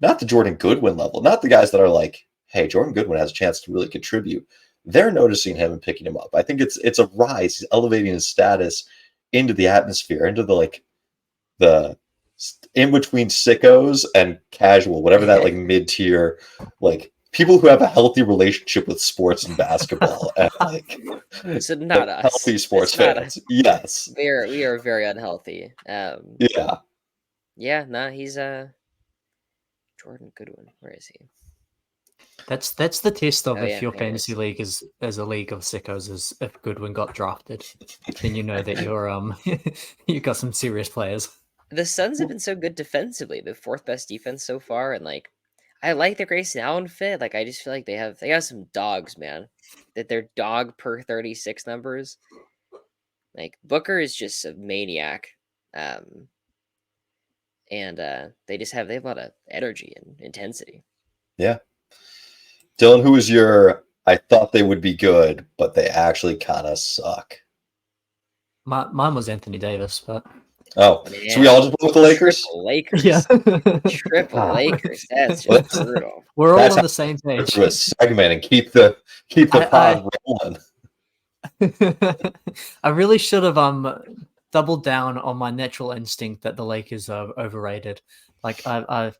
not the Jordan Goodwin level. Not the guys that are like, hey, Jordan Goodwin has a chance to really contribute. They're noticing him and picking him up. I think it's a rise. He's elevating his status into the atmosphere, into the in between sickos and casual, whatever that like mid-tier, like people who have a healthy relationship with sports and basketball and like So not us. healthy sports It's not fans. Yes. We are very unhealthy. Yeah. Yeah, no, he's Jordan Goodwin. Where is he? That's the test of Oh, if yeah, your there he fantasy is. league is a league of sickos, is if Goodwin got drafted, then you know that you're you got some serious players. The Suns have been so good defensively, the fourth best defense so far, and like I like the Grayson Allen fit. Like I just feel like they have some dogs, man. That they're dog per 36 numbers. Like Booker is just a maniac. And they have a lot of energy and intensity. Yeah. Dylan, who was your I thought they would be good, but they actually kind of suck? Mine was Anthony Davis, but Oh, Man, so we all just went with the Lakers? Triple Lakers. yeah, Triple Ah. Lakers. That's Well, just brutal. we're all That's on how the same page. to a segment and keep the pod rolling. I really should have doubled down on my natural instinct that the Lakers are overrated. Like I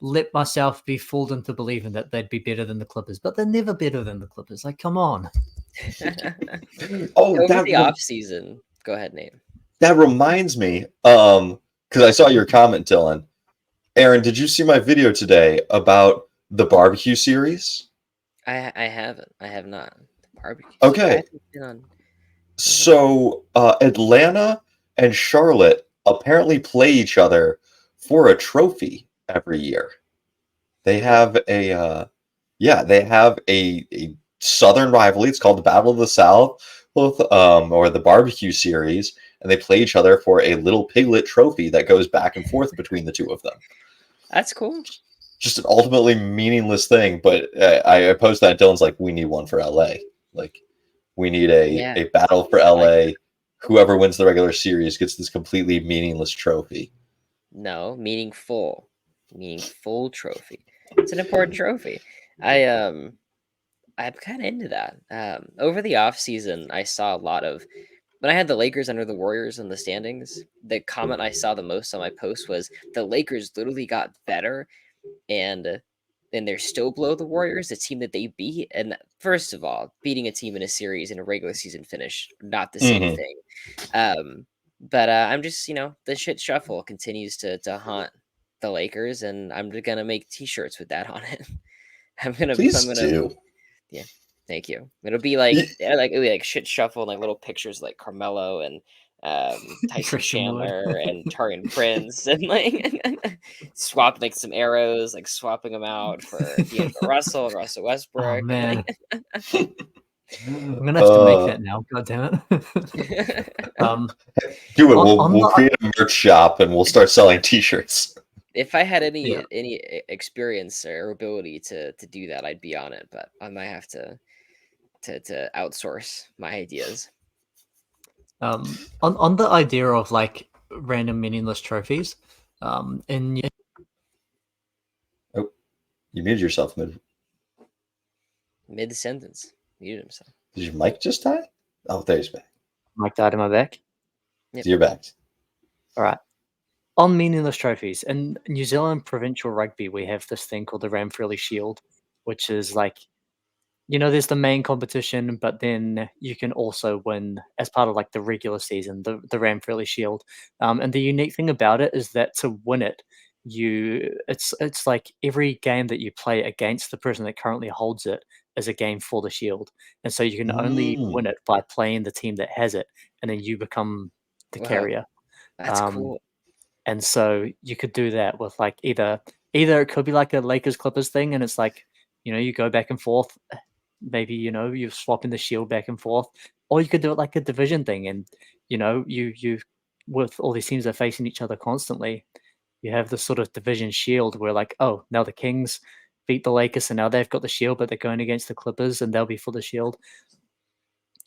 let myself be fooled into believing that they'd be better than the Clippers, but they're never better than the Clippers. Like, come on. Oh, Over the off season. Go ahead, Nate. that reminds me, because I saw your comment, Dylan. Aaron, did you see my video today about the barbecue series? I haven't. I have not. Barbecue. Okay. I haven't been on. So Atlanta and Charlotte apparently play each other for a trophy every year. They have a southern rivalry. It's called the Battle of the South, or the barbecue series, and they play each other for a little piglet trophy that goes back and forth between the two of them. That's cool. Just an ultimately meaningless thing, but I posted that. Dylan's like, we need one for LA. Like, we need a battle for LA. Whoever wins the regular series gets this completely meaningless trophy. No, meaningful trophy. It's an important trophy. I'm kind of into that. Over the off season, I saw a lot of when I had the Lakers under the Warriors in the standings. The comment I saw the most on my post was the Lakers literally got better, and they're still below the Warriors, the team that they beat. And first of all, beating a team in a series in a regular season finish, not the same thing. But I'm just, the shit shuffle continues to haunt the Lakers, and I'm gonna make T-shirts with that on it. Please do. Yeah, thank you. It'll be like it'll be like shit shuffle and like little pictures like Carmelo and Tyson Christian Wood. Chandler and Tarian Prince, and like swap like some arrows, like swapping them out for D'Angelo Russell Oh Westbrook, and man, like I'm gonna have to make that now. God damn it. Do it. On We'll the create a merch shop and we'll start selling T-shirts. if I had Yeah. any experience or ability to do that, I'd be on it. But I might have to outsource my ideas. On the idea of like random meaningless trophies, in Oh, you muted yourself Mid sentence, muted himself. Did your mic just die? Oh, there's back. Mike died in my back. Yep. You're back. All right. On meaningless trophies, in New Zealand provincial rugby, we have this thing called the Ramfurly Shield, which is like, there's the main competition, but then you can also win as part of like the regular season, the Ramfurly Shield. And the unique thing about it is that to win it, it's like every game that you play against the person that currently holds it is a game for the shield, and so you can only win it by playing the team that has it, and then you become the Wow, carrier. that's Um, cool. and so you could do that with like either it could be like a Lakers Clippers thing, and it's like you go back and forth. Maybe you're swapping the shield back and forth, or you could do it like a division thing, and you with all these teams that are facing each other constantly, you have this sort of division shield where like, oh, now the Kings beat the Lakers, and now they've got the shield, but they're going against the Clippers, and they'll be for the shield.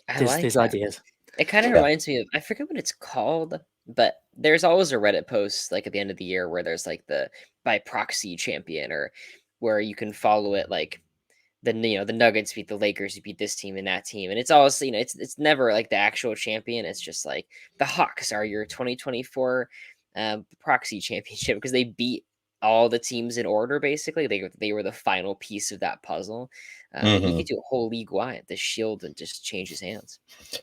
I There's like there's that. ideas. It kind of Yeah. reminds me of I forget what it's called, but there's always a Reddit post like at the end of the year where there's like the by proxy champion or where you can follow it like the Nuggets beat the Lakers, you beat this team and that team, and it's always it's never like the actual champion. It's just like the Hawks are your 2024 proxy championship because they beat all the teams in order. Basically, they were the final piece of that puzzle. And you Mhm. could do a whole league wide the shield and just changes hands.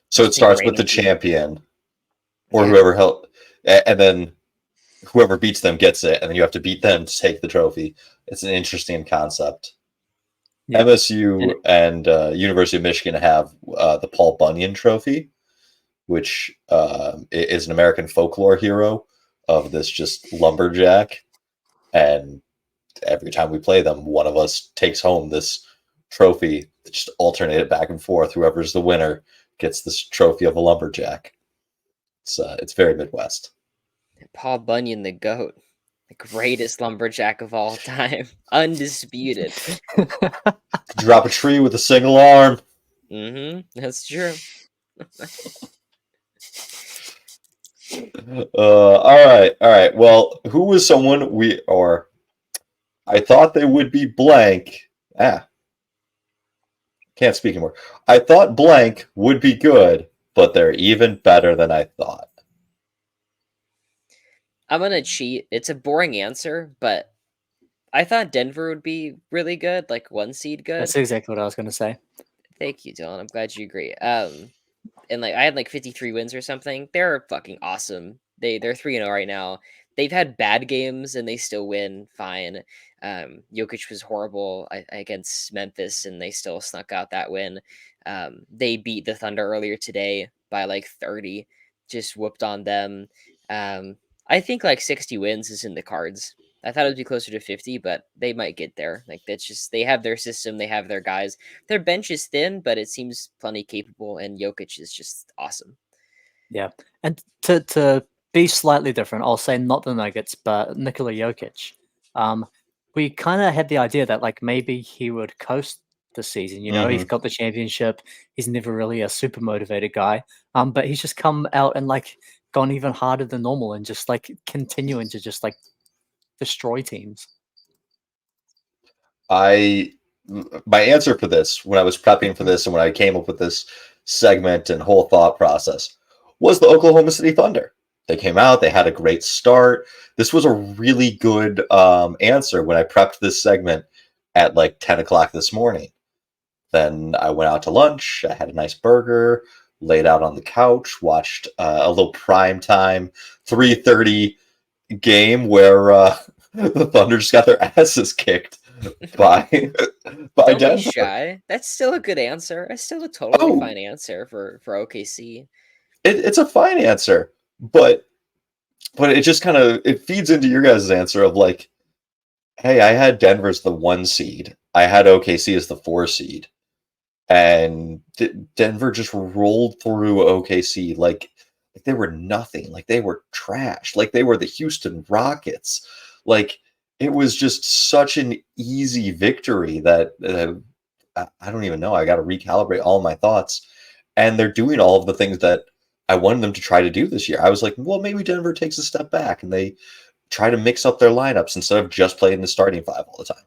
So it Just pick starts with the random people. champion or Yeah, whoever held, and then whoever beats them gets it, and then you have to beat them to take the trophy. It's an interesting concept. Yeah. And MSU and University of Michigan have the Paul Bunyan Trophy, which is an American folklore hero of this just lumberjack. And every time we play them, one of us takes home this trophy. Just alternate it back and forth. Whoever's the winner gets this trophy of a lumberjack. It's very Midwest. Paul Bunyan, the goat, the greatest lumberjack of all time, undisputed. Drop a tree with a single arm. That's true. All right. Well, who was someone I thought they would be blank. Can't speak anymore. I thought blank would be good, but they're even better than I thought. I'm gonna cheat. It's a boring answer, but I thought Denver would be really good, like 1 seed good. that's exactly what I was going to say. Thank you, Dylan. I'm glad you agree. And like I had like 53 wins or something. They're fucking awesome. They're 3-0 right now. They've had bad games and they still win fine. Jokic was horrible against Memphis and they still snuck out that win. They beat the Thunder earlier today by like 30. Just whooped on them. I think like 60 wins is in the cards. I thought it would be closer to 50, but they might get there. Like that's just they have their system, they have their guys. Their bench is thin, but it seems plenty capable, and Jokic is just awesome. Yeah, and to be slightly different, I'll say not the Nuggets, but Nikola Jokic. We kind of had the idea that like maybe he would coast this season. He's got the championship. He's never really a super motivated guy. But he's just come out and like gone even harder than normal and just like continuing to just like destroy teams. My answer for this, when I was prepping for this and when I came up with this segment and whole thought process, was the Oklahoma City Thunder. They came out, they had a great start. This was a really good answer when I prepped this segment at like 10 o'clock this morning. Then I went out to lunch. I had a nice burger, laid out on the couch, watched a little prime time 3:30 game where the Thunder just got their asses kicked by Don't be Denver. shy. That's still a good answer. That's still a totally Oh, fine answer for OKC. it's a fine answer, but it just kind of it feeds into your guys' answer of like, hey, I had Denver as the 1 seed. I had OKC as the 4 seed. And Denver just rolled through OKC like they were nothing, like they were trash, like they were the Houston Rockets. Like it was just such an easy victory that I don't even know. I got to recalibrate all my thoughts. And they're doing all of the things that I wanted them to try to do this year. I was like, well, maybe Denver takes a step back and they try to mix up their lineups instead of just playing the starting five all the time.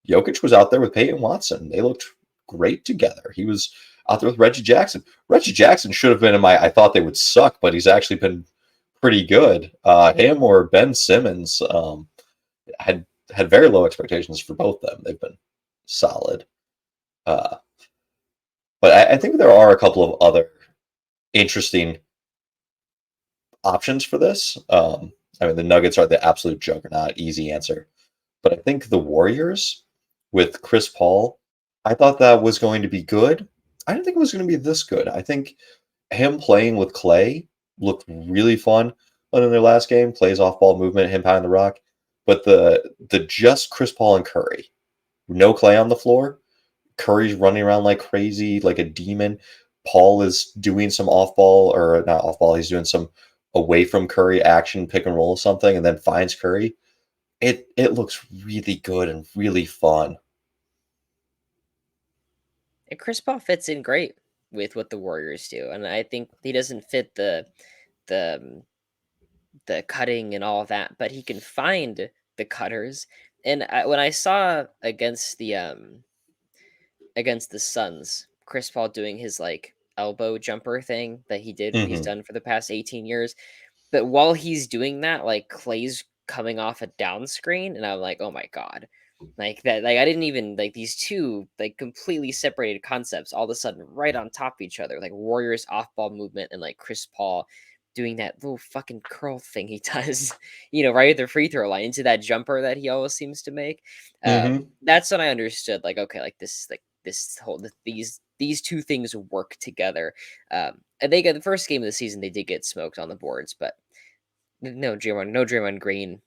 Jokic was out there with Peyton Watson. They looked great together. He was out there with Reggie Jackson. Reggie Jackson should have been in my I thought they would suck, but he's actually been pretty good. Him or Ben Simmons had very low expectations for both them. They've been solid. Uh, but I think there are a couple of other interesting options for this. I mean, the Nuggets are the absolute juggernaut, easy answer. But I think the Warriors with Chris Paul, I thought that was going to be good. I didn't think it was going to be this good. I think him playing with Clay looked really fun in their last game. Clay's off-ball movement, him pounding the rock. But the just Chris Paul and Curry, no Clay on the floor. Curry's running around like crazy, like a demon. Paul is doing some off-ball, or not off-ball, he's doing some away from Curry action, pick and roll or something, and then finds Curry. It looks really good and really fun. And Chris Paul fits in great with what the Warriors do, and I think he doesn't fit the the cutting and all of that, but he can find the cutters. And when I saw against the Suns, Chris Paul doing his like elbow jumper thing that he's Hmm. done for the past 18 years, but while he's doing that, like Clay's coming off a down screen, and I'm like, oh my god. Like that, like I didn't even like these two like completely separated concepts all of a sudden right on top of each other, like Warriors off ball movement and like Chris Paul doing that little fucking curl thing he does, right at the free throw line into that jumper that he always seems to make. Hmm. That's when I understood, like, okay, this whole these two things work together. And they got the first game of the season, they did get smoked on the boards, but no Draymond Green.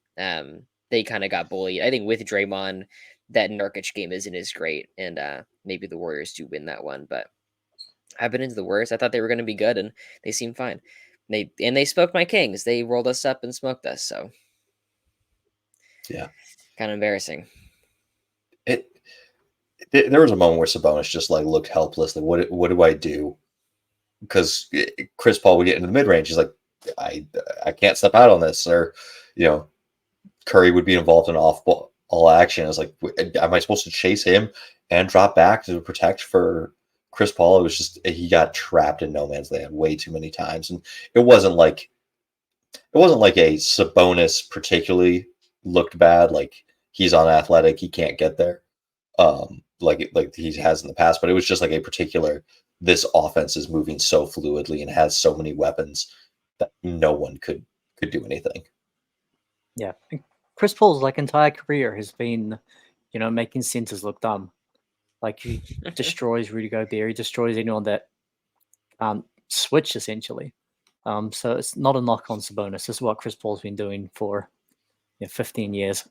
They kind of got bullied. I think with Draymond, that Nurkic game isn't as great, and maybe the Warriors do win that one. But I've been into the Warriors. I thought they were going to be good, and they seem fine. They smoked my Kings. They rolled us up and smoked us. So Yeah. kind of embarrassing. It, there was a moment where Sabonis just like looked helpless. Like, what do I do? Because Chris Paul would get into the mid range. He's like, I can't step out on this, or you know, Curry would be involved in off ball all action. I was like, am I supposed to chase him and drop back to protect for Chris Paul? It was just he got trapped in no man's land way too many times, and it wasn't like a Sabonis particularly looked bad. Like he's unathletic, he can't get there. Like he has in the past, but it was just like a particular. This offense is moving so fluidly and has so many weapons that no one could do anything. Yeah. Chris Paul's like entire career has been, making centers look dumb. Like he destroys Rudy Gobert, he destroys anyone that switch essentially. So it's not a knock on Sabonis. This is what Chris Paul's been doing for 15 years.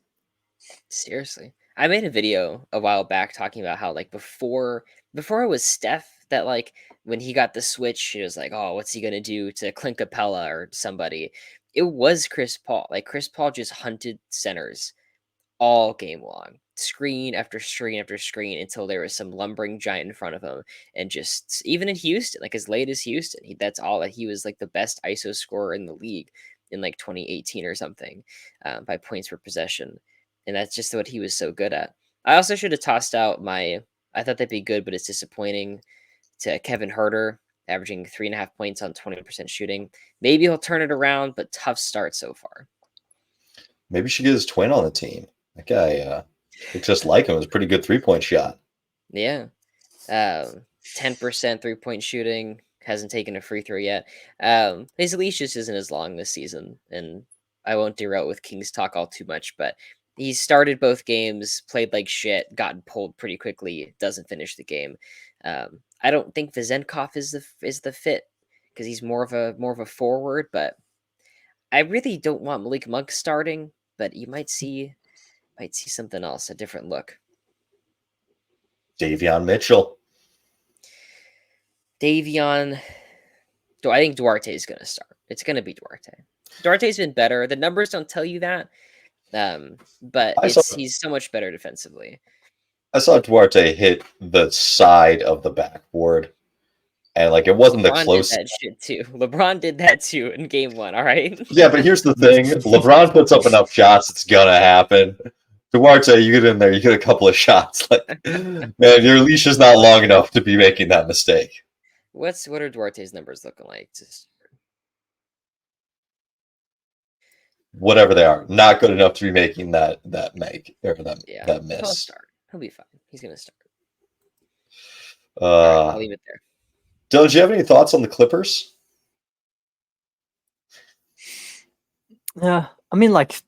Seriously. I made a video a while back talking about how like before it was Steph that like when he got the switch, it was like, oh, what's he gonna do to Clint Capella or somebody? It was Chris Paul. Like Chris Paul just hunted centers all game long, screen after screen after screen until there was some lumbering giant in front of him. And just even in Houston, like as late as Houston, that's all that he was like the best ISO scorer in the league in like 2018 or something by points per possession. And that's just what he was so good at. I also should have tossed out I thought that'd be good, but it's disappointing to Kevin Herter, averaging 3.5 points on 20% shooting. Maybe he'll turn it around, but tough start so far. Maybe she get his twin on the team. That guy looks just like him. It was a pretty good 3-point shot. Yeah. 10% 3-point shooting, hasn't taken a free throw yet. His leash just isn't as long this season, and I won't derail with Kings talk all too much, but he started both games, played like shit, gotten pulled pretty quickly, doesn't finish the game. I don't think Vizenkov is the fit. because he's more of a forward. But I really don't want Malik Monk starting. But you might see something else, a different look. Davion Mitchell. Davion. I think Duarte is going to start. It's going to be Duarte. Duarte's been better. The numbers don't tell you that, but he's so much better defensively. I saw Duarte hit the side of the backboard, and like it wasn't LeBron the close. did that shit too. LeBron did that too in game 1. All right. Yeah, but here's the thing: LeBron puts up enough shots, it's gonna happen. Duarte, you get in there, you get a couple of shots. Like, man, your leash is not long enough to be making that mistake. What are Duarte's numbers looking like? Whatever they are, not good enough to be making that make or that miss. He'll start. He'll be fine. He's gonna start. I'll leave it there. Dylan, do you have any thoughts on the Clippers? Yeah, I mean, like,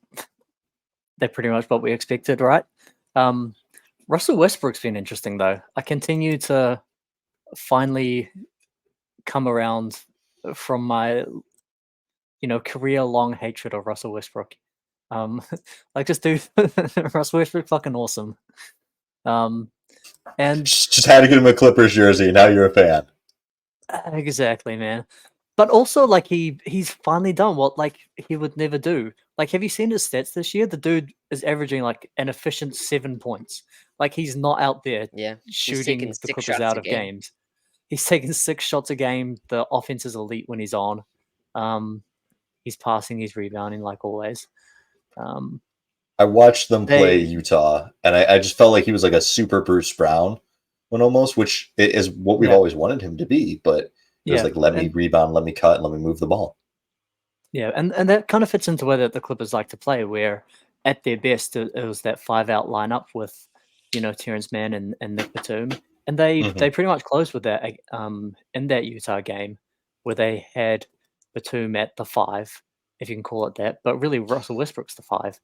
they're pretty much what we expected, right? Russell Westbrook's been interesting, though. I continue to finally come around from my, career-long hatred of Russell Westbrook. Like, this dude, Russell Westbrook, fucking awesome. And just had to get him a Clippers jersey. Now you're a fan. Exactly, man. But also, like, he's finally done what, like, he would never do. Like, have you seen his stats this year? The dude is averaging, like, an efficient 7 points. Like, he's not out there shooting the Clippers out of games. He's taking 6 shots a game. The offense is elite when he's on. He's passing, he's rebounding, like always. I watched them play Utah, and I just felt like he was like a super Bruce Brown one almost, which is what we've always wanted him to be. But it was like, let me rebound, let me cut, and let me move the ball. Yeah, and that kind of fits into where the Clippers like to play, where at their best it was that 5-out lineup with, Terrence Mann and Nick Batum. And they pretty much closed with that in that Utah game, where they had Batum at the 5, if you can call it that, but really Russell Westbrook's the 5.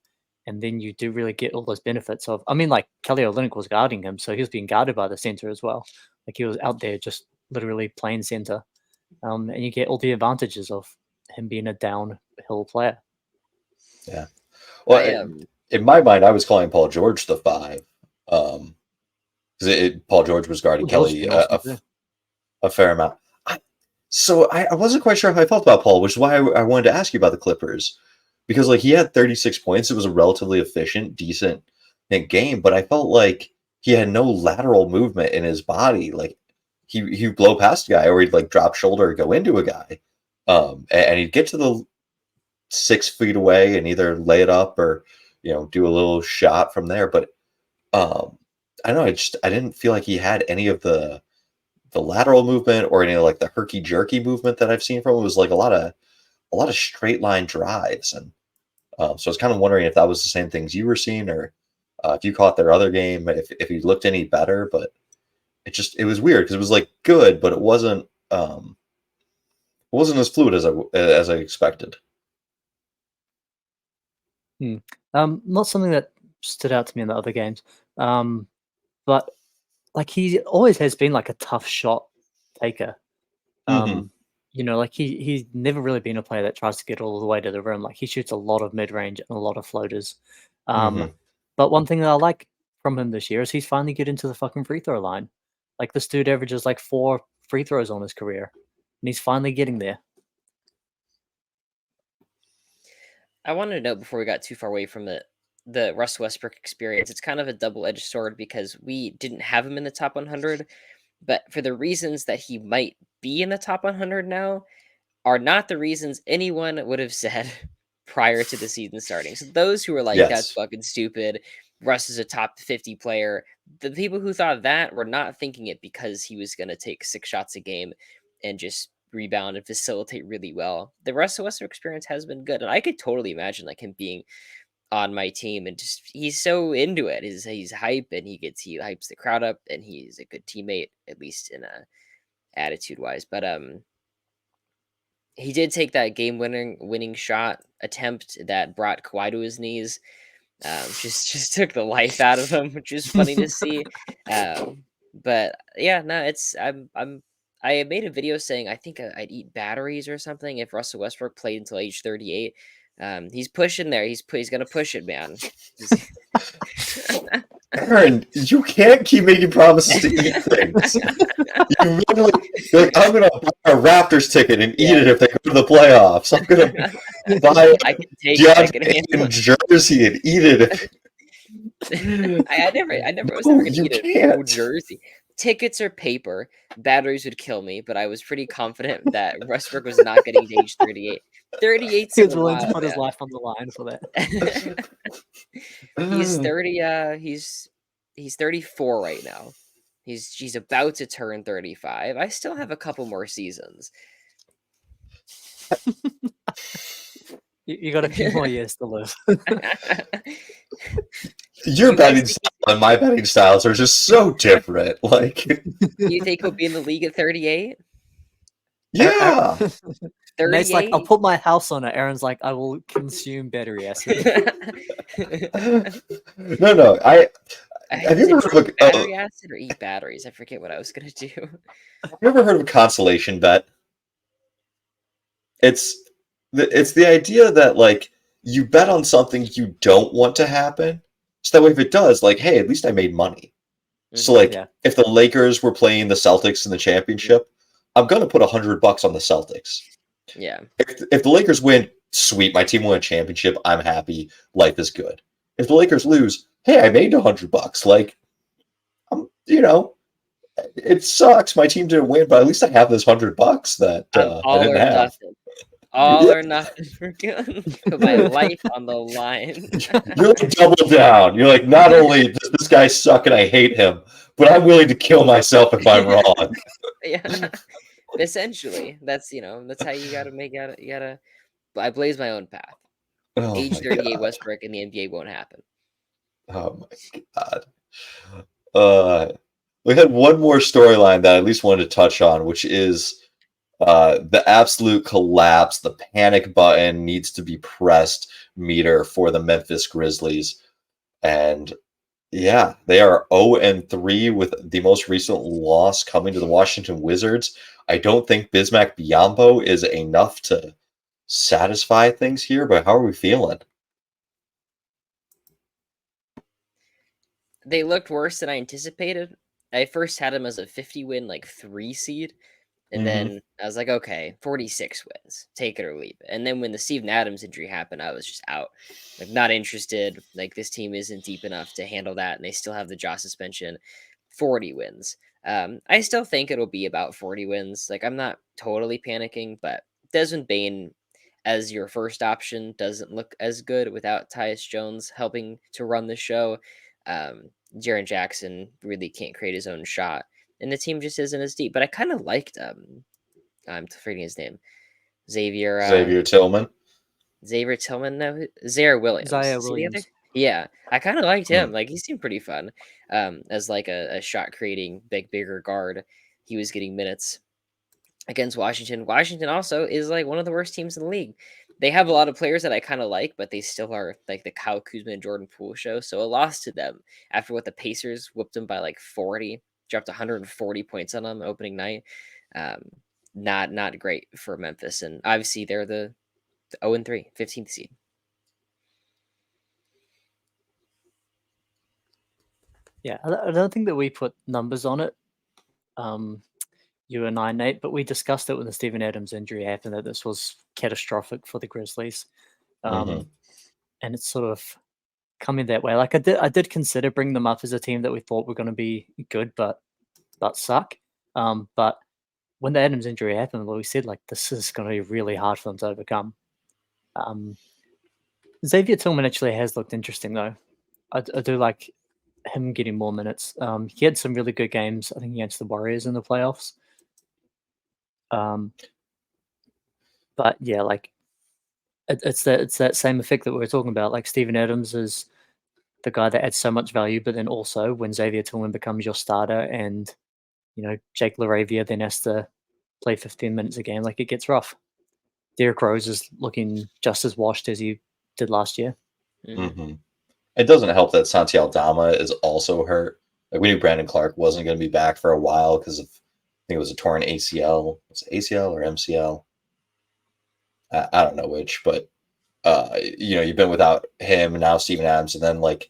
And then you do really get all those benefits of, I mean, like, Kelly Olynyk was guarding him, so he was being guarded by the center as well. Like, he was out there just literally playing center. And you get all the advantages of him being a downhill player. Yeah. Well, in my mind, I was calling Paul George the 5. Because Paul George was guarding Kelly a fair amount. So I wasn't quite sure how I felt about Paul, which is why I wanted to ask you about the Clippers. Because, like, he had 36 points. It was a relatively efficient, decent game. But I felt like he had no lateral movement in his body. Like, he'd blow past a guy, or he'd, like, drop shoulder and go into a guy. And he'd get to the 6 feet away and either lay it up or, do a little shot from there. But I don't know. I didn't feel like he had any of the lateral movement or any of, like, the herky jerky movement that I've seen from him. It was like a lot of straight line drives. And so I was kind of wondering if that was the same things you were seeing, or if you caught their other game, if he looked any better. But it was weird because it was like good, but it wasn't as fluid as I expected. Not something that stood out to me in the other games, but like, he always has been like a tough shot taker. Like, he's never really been a player that tries to get all the way to the rim. Like, he shoots a lot of mid range and a lot of floaters. But one thing that I like from him this year is he's finally getting to the fucking free throw line. Like, this dude averages like 4 free throws on his career, and he's finally getting there. I wanted to note before we got too far away from the Russ Westbrook experience, it's kind of a double-edged sword because we didn't have him in the top 100, but for the reasons that he might be in the top 100 now are not the reasons anyone would have said prior to the season starting. So those who were like, that's fucking stupid, Russ is a top 50 player, the people who thought that were not thinking it because he was going to take 6 shots a game and just rebound and facilitate really well. The Russell Westbrook experience has been good, and I could totally imagine like him being on my team, and just he's so into it. He's hype, and he hypes the crowd up, and he's a good teammate, at least in a attitude wise. But he did take that game winning shot attempt that brought Kawhi to his knees. Just took the life out of him, which is funny to see. But yeah, no, I made a video saying I think I'd eat batteries or something if Russell Westbrook played until age 38. He's pushing there. He's gonna push it, man. He's- Aaron, you can't keep making promises to eat things. You're like, I'm gonna buy a Raptors ticket and eat it if they go to the playoffs. I'm gonna buy I can take it. I DeAndre can handle Ayton jersey and eat it. it. I was No, never gonna you eat a full can't. jersey. Tickets or paper, batteries would kill me, but I was pretty confident that Westbrook was not getting to age 38. 38's He was a willing to while, put his man. life on the line for that. He's 30. He's 34 right now. He's about to turn 35. I still have a couple more seasons. You got a few more years to live. Your You guys betting think style and my betting styles are just so different. Like, you think he'll be in the league at 38? yeah. Nate's like, I'll 38. put my house on it. Aaron's like, I will consume battery acid. No. Have you Was it ever heard of drink battery acid or eat batteries? I forget what I was gonna do. have you ever heard of a consolation bet? It's the idea that like you bet on something you don't want to happen, so that way if it does, like, hey, at least I made money. So like Yeah. if the Lakers were playing the Celtics in the championship, I'm gonna put $100 on the Celtics. Yeah. If the Lakers win, sweet, my team won a championship. I'm happy. Life is good. If the Lakers lose, hey, I made $100. Like, it sucks. My team didn't win, but at least I have this $100 that I'm I all didn't or have. nothing. All Yeah. or nothing for good. Put my life on the line. You're like double down. You're like, not only does this guy suck and I hate him, but I'm willing to kill myself if I'm wrong. Yeah. Essentially, that's how you gotta make out. You gotta. I blaze my own path. Oh Age my 38 god. Westbrook in the NBA won't happen. Oh my god. We had one more storyline that I at least wanted to touch on, which is the absolute collapse, the panic button needs to be pressed meter for the Memphis Grizzlies. And yeah, they are 0-3 with the most recent loss coming to the Washington Wizards. I don't think Bismack Biyombo is enough to satisfy things here, but how are we feeling? They looked worse than I anticipated. I first had them as a 50 win, like 3 seed. And then I was like, okay, 46 wins, take it or leave it. And then when the Steven Adams injury happened, I was just out, like not interested. Like this team isn't deep enough to handle that, and they still have the jaw suspension. 40 wins. I still think it'll be about 40 wins. Like I'm not totally panicking, but Desmond Bain as your first option doesn't look as good without Tyus Jones helping to run the show. Jaren Jackson really can't create his own shot, and the team just isn't as deep. But I kind of liked I'm forgetting his name, Xavier Xavier Tillman. Xavier Tillman, no, Zaire Williams. Isaiah Is he the other? Williams. Yeah, I kind of liked him. Like he seemed pretty fun. As like a shot creating bigger guard, he was getting minutes against Washington. Washington also is like one of the worst teams in the league. They have a lot of players that I kind of like, but they still are like the Kyle Kuzma and Jordan Poole show. So a loss to them after what the Pacers whooped them by like 40, dropped 140 points on them opening night. Um, not great for Memphis, and obviously they're the 0-3, 15th seed. Yeah, I don't think that we put numbers on it, you and I, Nate, but we discussed it when the Steven Adams injury happened that this was catastrophic for the Grizzlies. And it's sort of coming that way. Like I did consider bringing them up as a team that we thought were going to be good, but suck. But when the Adams injury happened, we said like this is going to be really hard for them to overcome. Xavier Tillman actually has looked interesting though. I do like him getting more minutes. He had some really good games, I think, against the Warriors in the playoffs. But yeah, like it's that same effect that we were talking about. Like Steven Adams is the guy that adds so much value, but then also when Xavier Tillman becomes your starter, and Jake LaRavia then has to play 15 minutes a game, like it gets rough. Derrick Rose is looking just as washed as he did last year. It doesn't help that Santi Aldama is also hurt. Like we knew Brandon Clark wasn't going to be back for a while because of think it was a torn ACL. Was it ACL or MCL? I don't know which, but you've been without him now, Steven Adams, and then like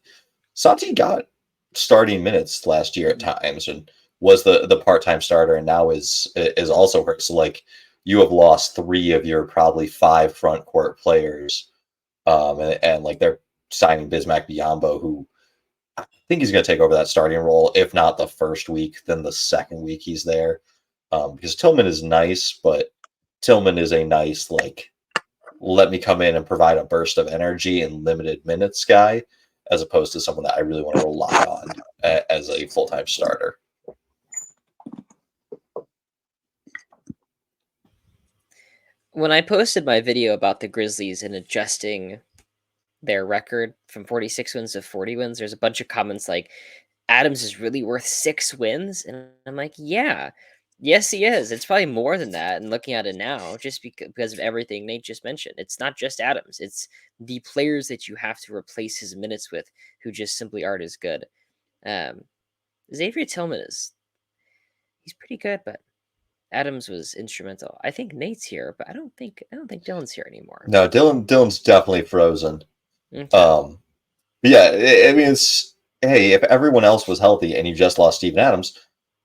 Santi got starting minutes last year at times and was the part-time starter, and now is also hurt. So like you have lost 3 of your probably 5 front court players, and like they're signing Bismack Biyombo, who I think he's going to take over that starting role, if not the first week, then the second week he's there. Because Tillman is nice, but Tillman is a nice, like, let me come in and provide a burst of energy in limited minutes guy, as opposed to someone that I really want to rely on as a full-time starter. When I posted my video about the Grizzlies and adjusting their record from 46 wins to 40 wins, there's a bunch of comments like, Adams is really worth 6 wins. And I'm like, yeah, yes, he is. It's probably more than that. And looking at it now, just because of everything Nate just mentioned, it's not just Adams. It's the players that you have to replace his minutes with who just simply aren't as good. Xavier Tillman he's pretty good, but Adams was instrumental. I think Nate's here, but I don't think Dylan's here anymore. No, Dylan's definitely frozen. Okay. But yeah, I mean, it's, hey, if everyone else was healthy and you just lost Steven Adams,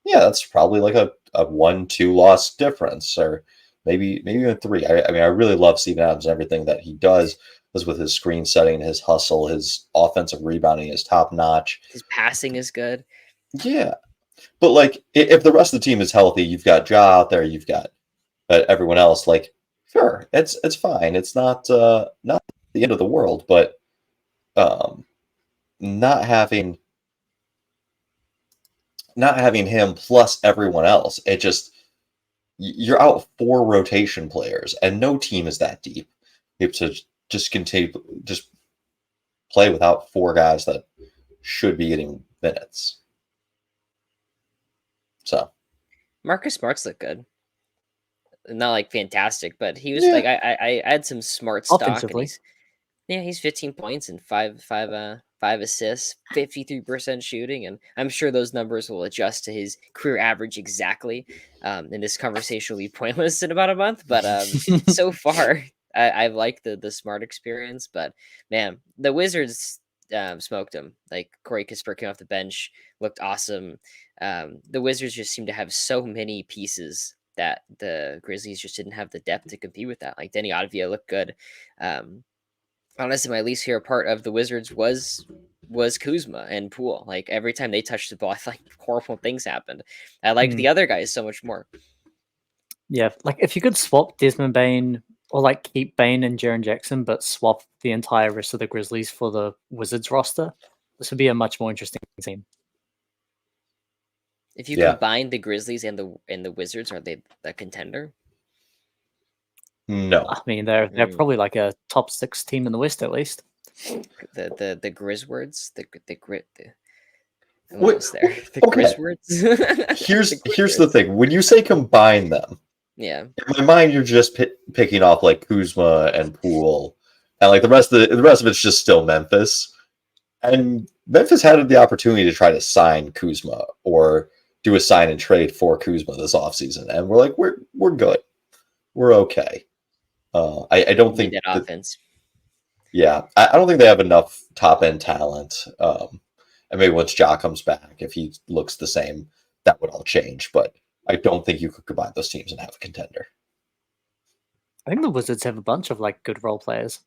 yeah, that's probably like a 1-2 loss difference, or maybe even 3. I mean, I really love Steven Adams and everything that he does with his screen setting, his hustle, his offensive rebounding is top notch. His passing is good. Yeah. But like, if the rest of the team is healthy, you've got Ja out there, you've got everyone else. Like, sure, it's fine. It's not the end of the world, but not having him plus everyone else, it just, you're out 4 rotation players, and no team is that deep. You have to just continue, just play without 4 guys that should be getting minutes. So Marcus Smart's look good. Not like fantastic, but he was like, I had some smart stock. Offensively. And he's 15 points and 5 assists, 53% shooting, and I'm sure those numbers will adjust to his career average exactly. And this conversation will be pointless in about a month, but so far I like the Smart experience. But man, the Wizards smoked him. Like Corey Kispert came off the bench, looked awesome. The Wizards just seem to have so many pieces that the Grizzlies just didn't have the depth to compete with that. Like Denny Advia looked good. Honestly, my least favorite part of the Wizards was Kuzma and Poole. Like every time they touched the ball, I feel like horrible things happened. I liked the other guys so much more. Yeah, like if you could swap Desmond Bane, or like keep Bane and Jaren Jackson, but swap the entire rest of the Grizzlies for the Wizards roster, this would be a much more interesting team. If you combine the Grizzlies and the Wizards, are they a contender? No. I mean, they're probably like a top 6 team in the West at least. The Grizzwords, the Grizzwords. Here's the thing: when you say combine them, yeah, in my mind you're just picking off like Kuzma and Poole, and like the rest of it's just still Memphis. And Memphis had the opportunity to try to sign Kuzma or do a sign and trade for Kuzma this offseason, and we're like, we're good, we're okay. I don't think that offense. Yeah, I don't think they have enough top end talent. And maybe once Ja comes back, if he looks the same, that would all change. But I don't think you could combine those teams and have a contender. I think the Wizards have a bunch of like good role players.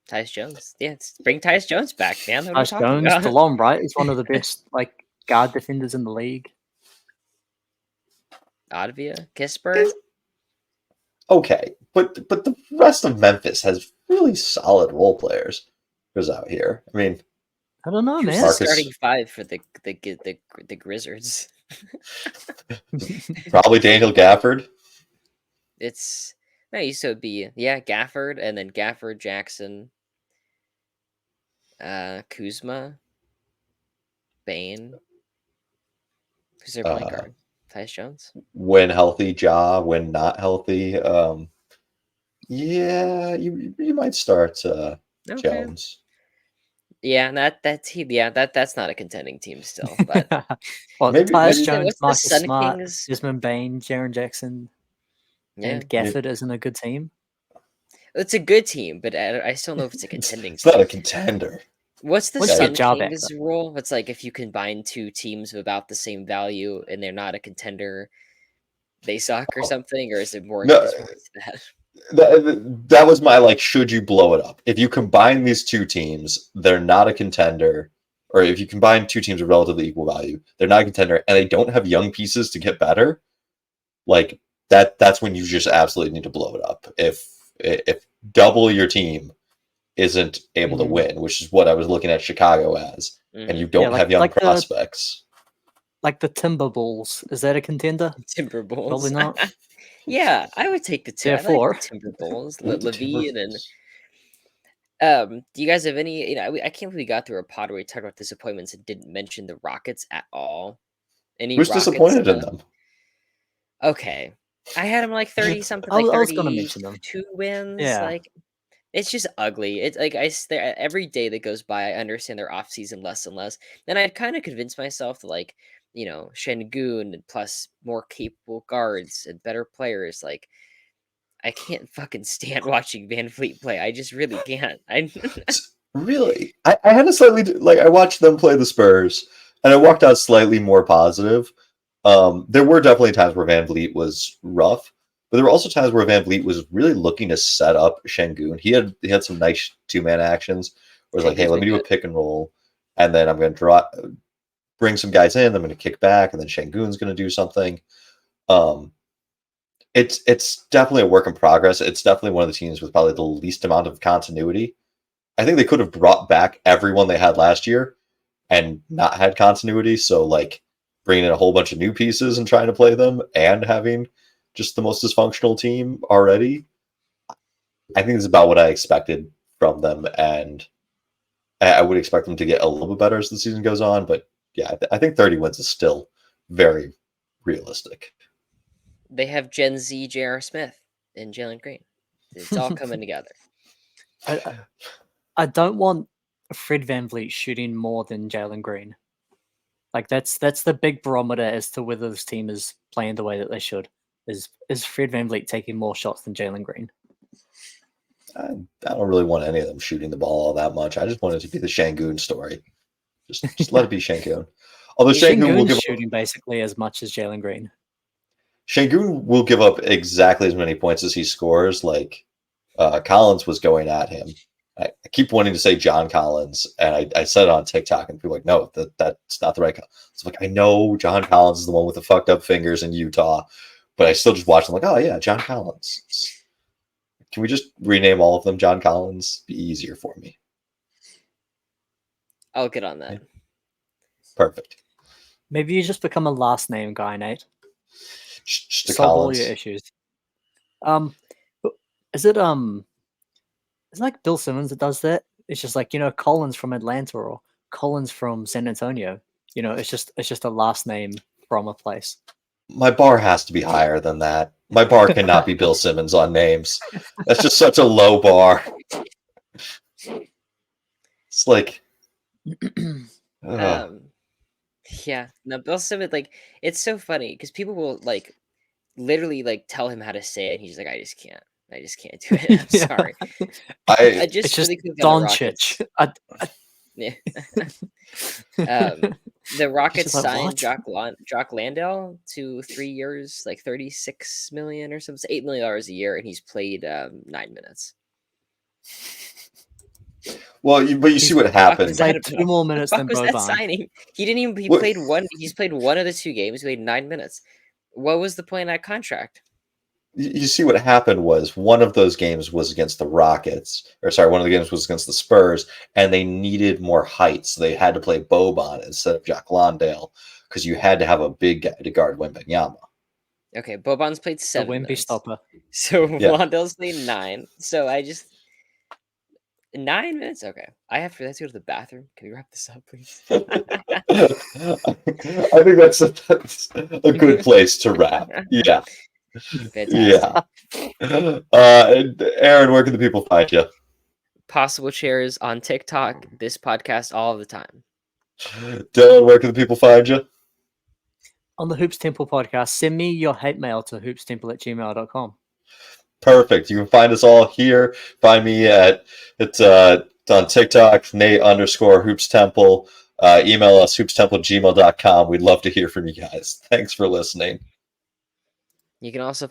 Tyus Jones, yeah, bring Tyus Jones back, man. Tyus Jones, DeLon Wright is one of the best like guard defenders in the league. Advia, Kispert. Okay, but the rest of Memphis has really solid role players. Who's out here? I mean, I don't know, man. Marcus... starting 5 for the Grizzards. Probably Daniel Gafford. It's nice. So it'd be Gafford, and then Gafford, Jackson, Kuzma, Bane. Who's their point guard? Tyus Jones. When healthy, Ja. When not healthy, yeah, you might start Jones. Yeah, that team. Yeah, that's not a contending team still. But well, Maybe Tyus maybe Jones, what's the Marcus Sun Smart, Kings? Desmond Bain, Jaron Jackson, Yeah, and Gafford isn't a good team. it's a good team, but I still don't know if it's a contending it's team. not a contender. What's the Once you Sun get Ja Kings back, rule? It's like if you combine two teams of about the same value and they're not a contender, they suck or something, or is it more? No, There's more to that. that was my like. Should you blow it up? If you combine these two teams, they're not a contender. Or if you combine two teams of relatively equal value, they're not a contender, and they don't have young pieces to get better. Like that's when you just absolutely need to blow it up. If double your team isn't able to win, which is what I was looking at Chicago as, and you don't have young prospects. Like the Timberwolves, is that a contender? Timberwolves. Probably not. Yeah, I would take the two. I like Therefore, the Timberwolves, Like the Levine, and Timberwolves. do you guys have any? I can't believe we got through a pod where we talked about disappointments and didn't mention the Rockets at all. Any Who's Rockets? disappointed in them? Okay, I had them like 30 something, I like was gonna mention them. 32 wins. Yeah. Like it's just ugly. It's like every day that goes by, I understand their off season less and less. And I'd kind of convinced myself that like Şengün plus more capable guards and better players. Like I can't fucking stand watching Van Fleet play. I just really can't. Really, I had a slightly like I watched them play the Spurs, and I walked out slightly more positive. There were definitely times where Van Vliet was rough, but there were also times where Van Vliet was really looking to set up Şengün. He had some nice 2-man actions where it's like, hey, let me do a pick and roll, and then I'm going to bring some guys in. I'm going to kick back, and then Şengün's going to do something. It's definitely a work in progress. It's definitely one of the teams with probably the least amount of continuity. I think they could have brought back everyone they had last year and not had continuity. So, like, bringing in a whole bunch of new pieces and trying to play them and having just the most dysfunctional team already, I think it's about what I expected from them. And I would expect them to get a little bit better as the season goes on. But yeah, I think 30 wins is still very realistic. They have Gen Z J.R. Smith and Jalen Green. It's all coming together. I don't want Fred VanVleet shooting more than Jalen Green. Like that's the big barometer as to whether this team is playing the way that they should. Is Fred VanVleet taking more shots than Jalen Green? I don't really want any of them shooting the ball all that much. I just want it to be the Şengün story. Just let it be Şengün. Although Şengün will give shooting basically as much as Jalen Green. Şengün will give up exactly as many points as he scores. Like Collins was going at him. I keep wanting to say John Collins, and I said it on TikTok, and people are like, no, that's not the right. It's like, I know John Collins is the one with the fucked up fingers in Utah, but I still just watch them like, oh yeah, John Collins. Can we just rename all of them John Collins? Be easier for me. I'll get on that. Yeah. Perfect. Maybe you just become a last name guy, Nate. Just solve Collins. all your issues. Is it It's like Bill Simmons that does that. It's just like, Collins from Atlanta or Collins from San Antonio. It's just a last name from a place. My bar has to be higher than that. My bar cannot be Bill Simmons on names. That's just such a low bar. It's like yeah. No, Bill Simmons, like, it's so funny because people will like literally like tell him how to say it, and he's like, I just can't do it. I'm sorry. I It's just really quick on the Doncic. Yeah. The Rockets like, signed what? Jock Landale to 3 years, like $36 million or something, $8 million a year, and he's played 9 minutes. Well, but you see what happened. He's played 2 more minutes than was that Boban. signing? He didn't even. He played one. He's played one of the 2 games. He played 9 minutes. What was the point of that contract? You see what happened was one of those games was against the Rockets, one of the games was against the Spurs, and they needed more height, so they had to play Boban instead of Jock Landale because you had to have a big guy to guard Wembanyama. Okay, Boban's played 7 Wemby minutes. stopper. So yeah. Landale's played 9. So I just 9 minutes. Okay, I have to go to the bathroom. Can we wrap this up, please? I think that's a good place to wrap. Yeah. Fantastic. Yeah. Aaron, where can the people find you? Possible Chairs on TikTok, this podcast all the time. Dylan, where can the people find you? On the Hoops Temple podcast, send me your hate mail to hoopstemple@gmail.com. Perfect. You can find us all here. Find me on TikTok, Nate_Hoops Temple. Email us hoopstemple@gmail.com. We'd love to hear from you guys. Thanks for listening. You can also